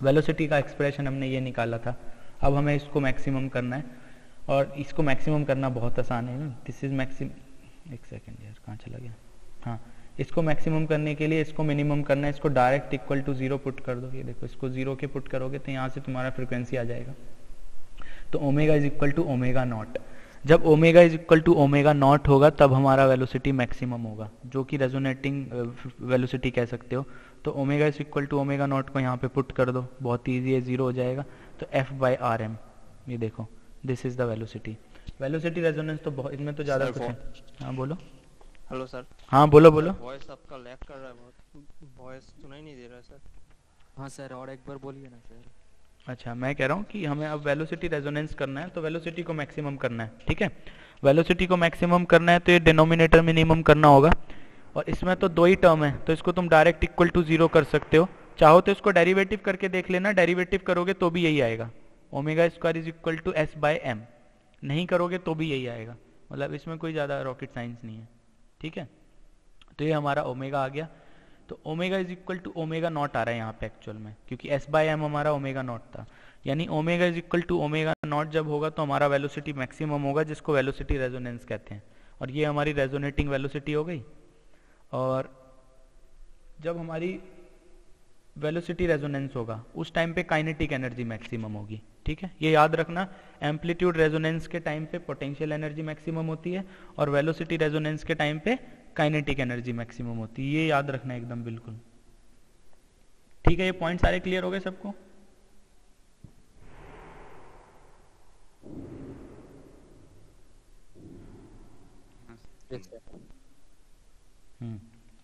वेलोसिटी का एक्सप्रेशन हमने ये निकाला था, अब हमें इसको मैक्सिमम करना है, और इसको मैक्सिमम करना बहुत आसान है। दिस इज मैक्सिमम, एक सेकेंड यार, कहाँ चला गया? हाँ, इसको मैक्सिमम करने के लिए इसको मिनिमम करना है, इसको डायरेक्ट इक्वल टू 0 पुट कर दो। ये देखो, इसको 0 के पुट करोगे तो यहाँ से तुम्हारा फ्रिक्वेंसी आ जाएगा। तो omega is equal to omega not. जब omega is equal to omega not होगा तब हमारा वेलोसिटी मैक्सिमम होगा, जो कि रेजोनेटिंग वेलोसिटी कह सकते हो। तो omega is equal to omega not को यहाँ पे पुट कर दो, बहुत ईजी है, 0 हो जाएगा। तो F/Rm, ये देखो, this is the velocity. Velocity resonance तो बहुत, इनमें तो ज़्यादा कुछ है। हाँ बोलो। Hello sir. हाँ बोलो बोलो। वॉइस आपका लैग कर रहा है बहुत, वॉइस सुनाई नहीं दे रहा है सर। हाँ सर, और एक बार बोलिए ना सर। अच्छा, मैं कह रहा हूँ कि हमें अब वेलोसिटी रेजोनेंस करना है, तो वेलोसिटी को मैक्सिमम करना है। ठीक है, वेलोसिटी को मैक्सिमम करना है तो ये डिनोमिनेटर मिनिमम करना होगा, और इसमें तो 2 ही टर्म है, तो इसको तुम डायरेक्ट इक्वल टू 0 कर सकते हो। चाहो तो इसको डेरिवेटिव करके देख लेना, डेरिवेटिव करोगे तो भी यही आएगा, omega square is equal to S/m। नहीं करोगे तो भी यही आएगा, मतलब इसमें कोई ज़्यादा रॉकेट साइंस नहीं है। ठीक है, तो ये हमारा ओमेगा आ गया। तो omega is equal to omega not आ रहा है यहाँ पे एक्चुअल में, क्योंकि S/m हमारा ओमेगा नॉट था। यानी omega is equal to omega not जब होगा तो हमारा वेलोसिटी मैक्सिमम होगा, जिसको वेलोसिटी रेजोनेंस कहते हैं। और ये हमारी रेजोनेटिंग वेलोसिटी हो गई। और जब हमारी वेलोसिटी रेजोनेंस होगा उस टाइम पे काइनेटिक एनर्जी मैक्सिमम होगी। ठीक है, ये याद रखना, एम्पलीट्यूड रेजोनेंस के टाइम पे पोटेंशियल एनर्जी मैक्सिमम होती है, और वेलोसिटी रेजोनेंस के टाइम पे काइनेटिक एनर्जी मैक्सिमम होती है। ये याद रखना एकदम बिल्कुल। ठीक है, ये पॉइंट सारे क्लियर हो गए सबको?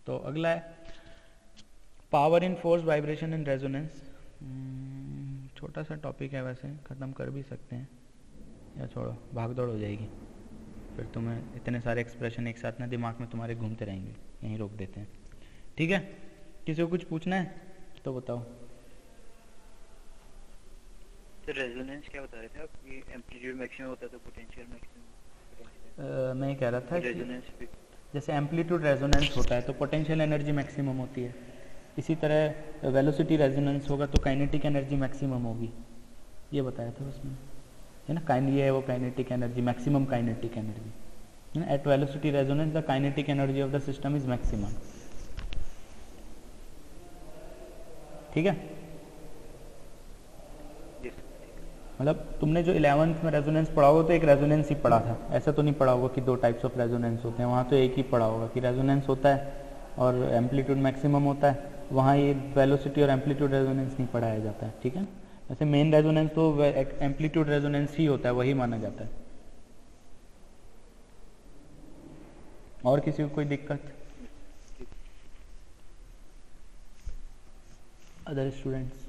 तो अगला है power in force, vibration and resonance. छोटा सा टॉपिक है, वैसे ख़त्म कर भी सकते हैं, या छोड़ो, भाग दौड़ हो जाएगी फिर, तुम्हें इतने सारे एक्सप्रेशन एक साथ ना दिमाग में तुम्हारे घूमते रहेंगे, यहीं रोक देते हैं। ठीक है, किसी को कुछ पूछना है तो बताओ। तो रेजोनेंस क्या बता रहे थे आप, कि एम्पलीट्यूड मैक्सिमम होता है तो पोटेंशियल मैक्सिमम? मैं कह रहा था कि रेजोनेंस भी जैसे एम्पलीट्यूड रेजोनेंस होता है तो पोटेंशियल एनर्जी मैक्सिमम होती है, इसी तरह वेलोसिटी रेजोनेंस होगा तो काइनेटिक एनर्जी मैक्सिमम होगी। ये बताया था उसमें, है ना, ये है वो kinetic energy, maximum kinetic energy, है ना। At velocity resonance the kinetic energy of the system is maximum. ठीक है, मतलब तुमने जो 11th में रेजोनेंस पढ़ा होगा तो एक रेजोनेंस ही पढ़ा था, ऐसा तो नहीं पढ़ा होगा कि 2 टाइप्स ऑफ रेजोनेंस होते हैं, वहाँ तो एक ही पढ़ा होगा कि रेजोनेंस होता है और एम्पलीट्यूड मैक्सिमम होता है, वहाँ ये वेलोसिटी और एम्पलीट्यूड रेजोनेंस नहीं पढ़ाया जाता है, ठीक है। वैसे मेन रेजोनेंस तो एम्पलीट्यूड रेजोनेंस ही होता है, वही माना जाता है। और किसी को कोई दिक्कत? Other students?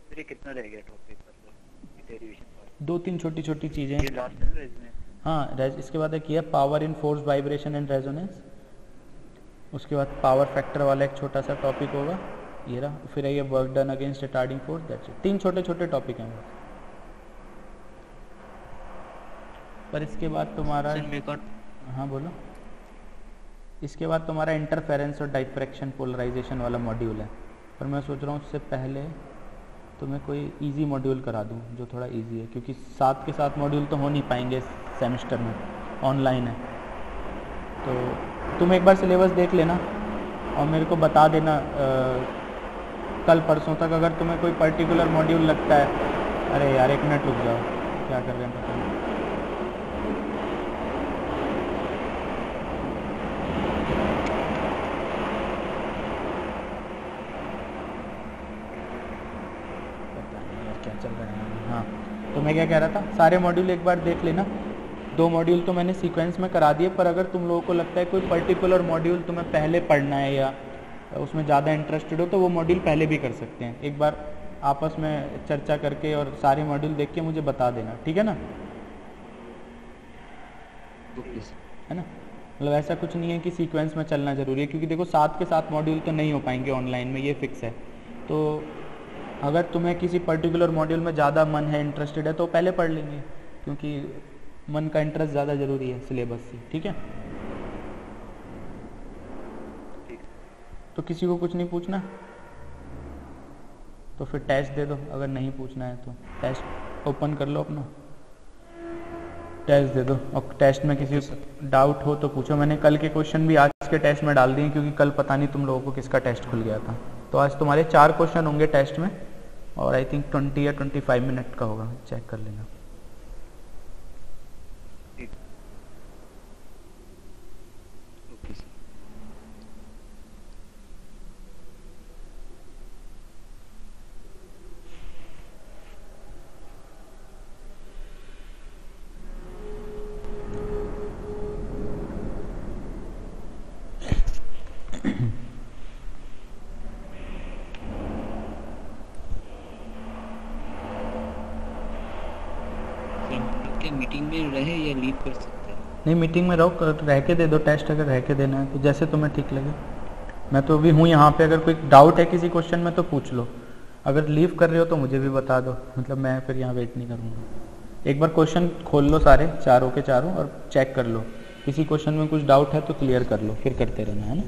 फिर कितना रह गया टॉपिक मतलब डेरिवेशन? 2-3 छोटी छोटी चीजें। ये लास्ट है ना इसमें? हाँ, इसके बाद एक ये power in force vibration and resonance, उसके बाद पावर फैक्टर वाला एक छोटा सा टॉपिक होगा ये रहा, फिर ये work done against retarding force, that's it. 3 छोटे छोटे टॉपिक हैं बस। पर इसके बाद तुम्हारा, हाँ बोलो, इसके बाद तुम्हारा इंटरफेरेंस और डाइफ्रैक्शन पोलराइजेशन वाला मॉड्यूल है, पर मैं सोच रहा हूँ उससे पहले तुम्हें कोई इजी मॉड्यूल करा दूँ जो थोड़ा इजी है, क्योंकि 7 के 7 मॉड्यूल तो हो नहीं पाएंगे सेमेस्टर में, ऑनलाइन है। तो तुम एक बार सिलेबस देख लेना और मेरे को बता देना कल परसों तक, अगर तुम्हें कोई पर्टिकुलर मॉड्यूल लगता है। अरे यार 1 मिनट रुक जाओ, क्या कर रहे हैं पता नहीं। चल रहे हैं। हाँ, तो मैं क्या कह रहा था, सारे मॉड्यूल एक बार देख लेना। 2 मॉड्यूल तो मैंने सीक्वेंस में करा दिए, पर अगर तुम लोगों को लगता है कोई पर्टिकुलर मॉड्यूल तुम्हें पहले पढ़ना है या उसमें ज़्यादा इंटरेस्टेड हो तो वो मॉड्यूल पहले भी कर सकते हैं। एक बार आपस में चर्चा करके और सारे मॉड्यूल देख के मुझे बता देना, ठीक है ना? है ना, मतलब ऐसा कुछ नहीं है कि सीक्वेंस में चलना जरूरी है, क्योंकि देखो 7 के 7 मॉड्यूल तो नहीं हो पाएंगे ऑनलाइन में, ये फिक्स है। तो अगर तुम्हें किसी पर्टिकुलर मॉड्यूल में ज़्यादा मन है, इंटरेस्टेड है, तो पहले पढ़ लेंगे, क्योंकि मन का इंटरेस्ट ज़्यादा ज़रूरी है सिलेबस से, ठीक है? तो किसी को कुछ नहीं पूछना तो फिर टेस्ट दे दो, अगर नहीं पूछना है तो टेस्ट ओपन कर लो अपना, टेस्ट दे दो। और टेस्ट में किसी को डाउट हो तो पूछो। मैंने कल के क्वेश्चन भी आज के टेस्ट में डाल दिए, क्योंकि कल पता नहीं तुम लोगों को किसका टेस्ट खुल गया था। तो आज तुम्हारे 4 क्वेश्चन होंगे टेस्ट में, और आई थिंक 20 या 25 मिनट का होगा, चेक कर लेना। मीटिंग में रहे या लीव कर सकते हैं? नहीं, मीटिंग में रहो, रह के दे दो टेस्ट, अगर रह के देना है तो जैसे तुम्हें ठीक लगे। मैं तो अभी हूँ यहाँ पे, अगर कोई डाउट है किसी क्वेश्चन में तो पूछ लो, अगर लीव कर रहे हो तो मुझे भी बता दो, मतलब मैं फिर यहाँ वेट नहीं करूँगा। एक बार क्वेश्चन खोल लो सारे, चारों के चारों, और चेक कर लो, किसी क्वेश्चन में कुछ डाउट है तो क्लियर कर लो, फिर करते रहना, है ना?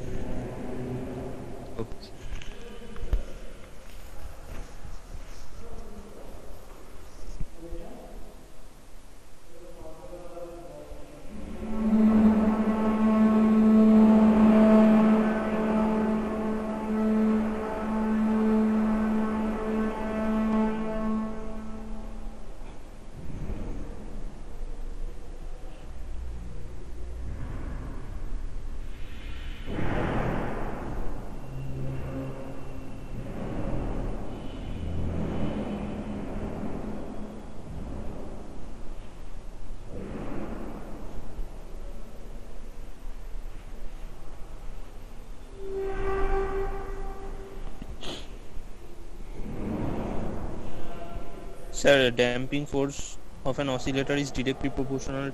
Sir, damping force of an oscillator is directly proportional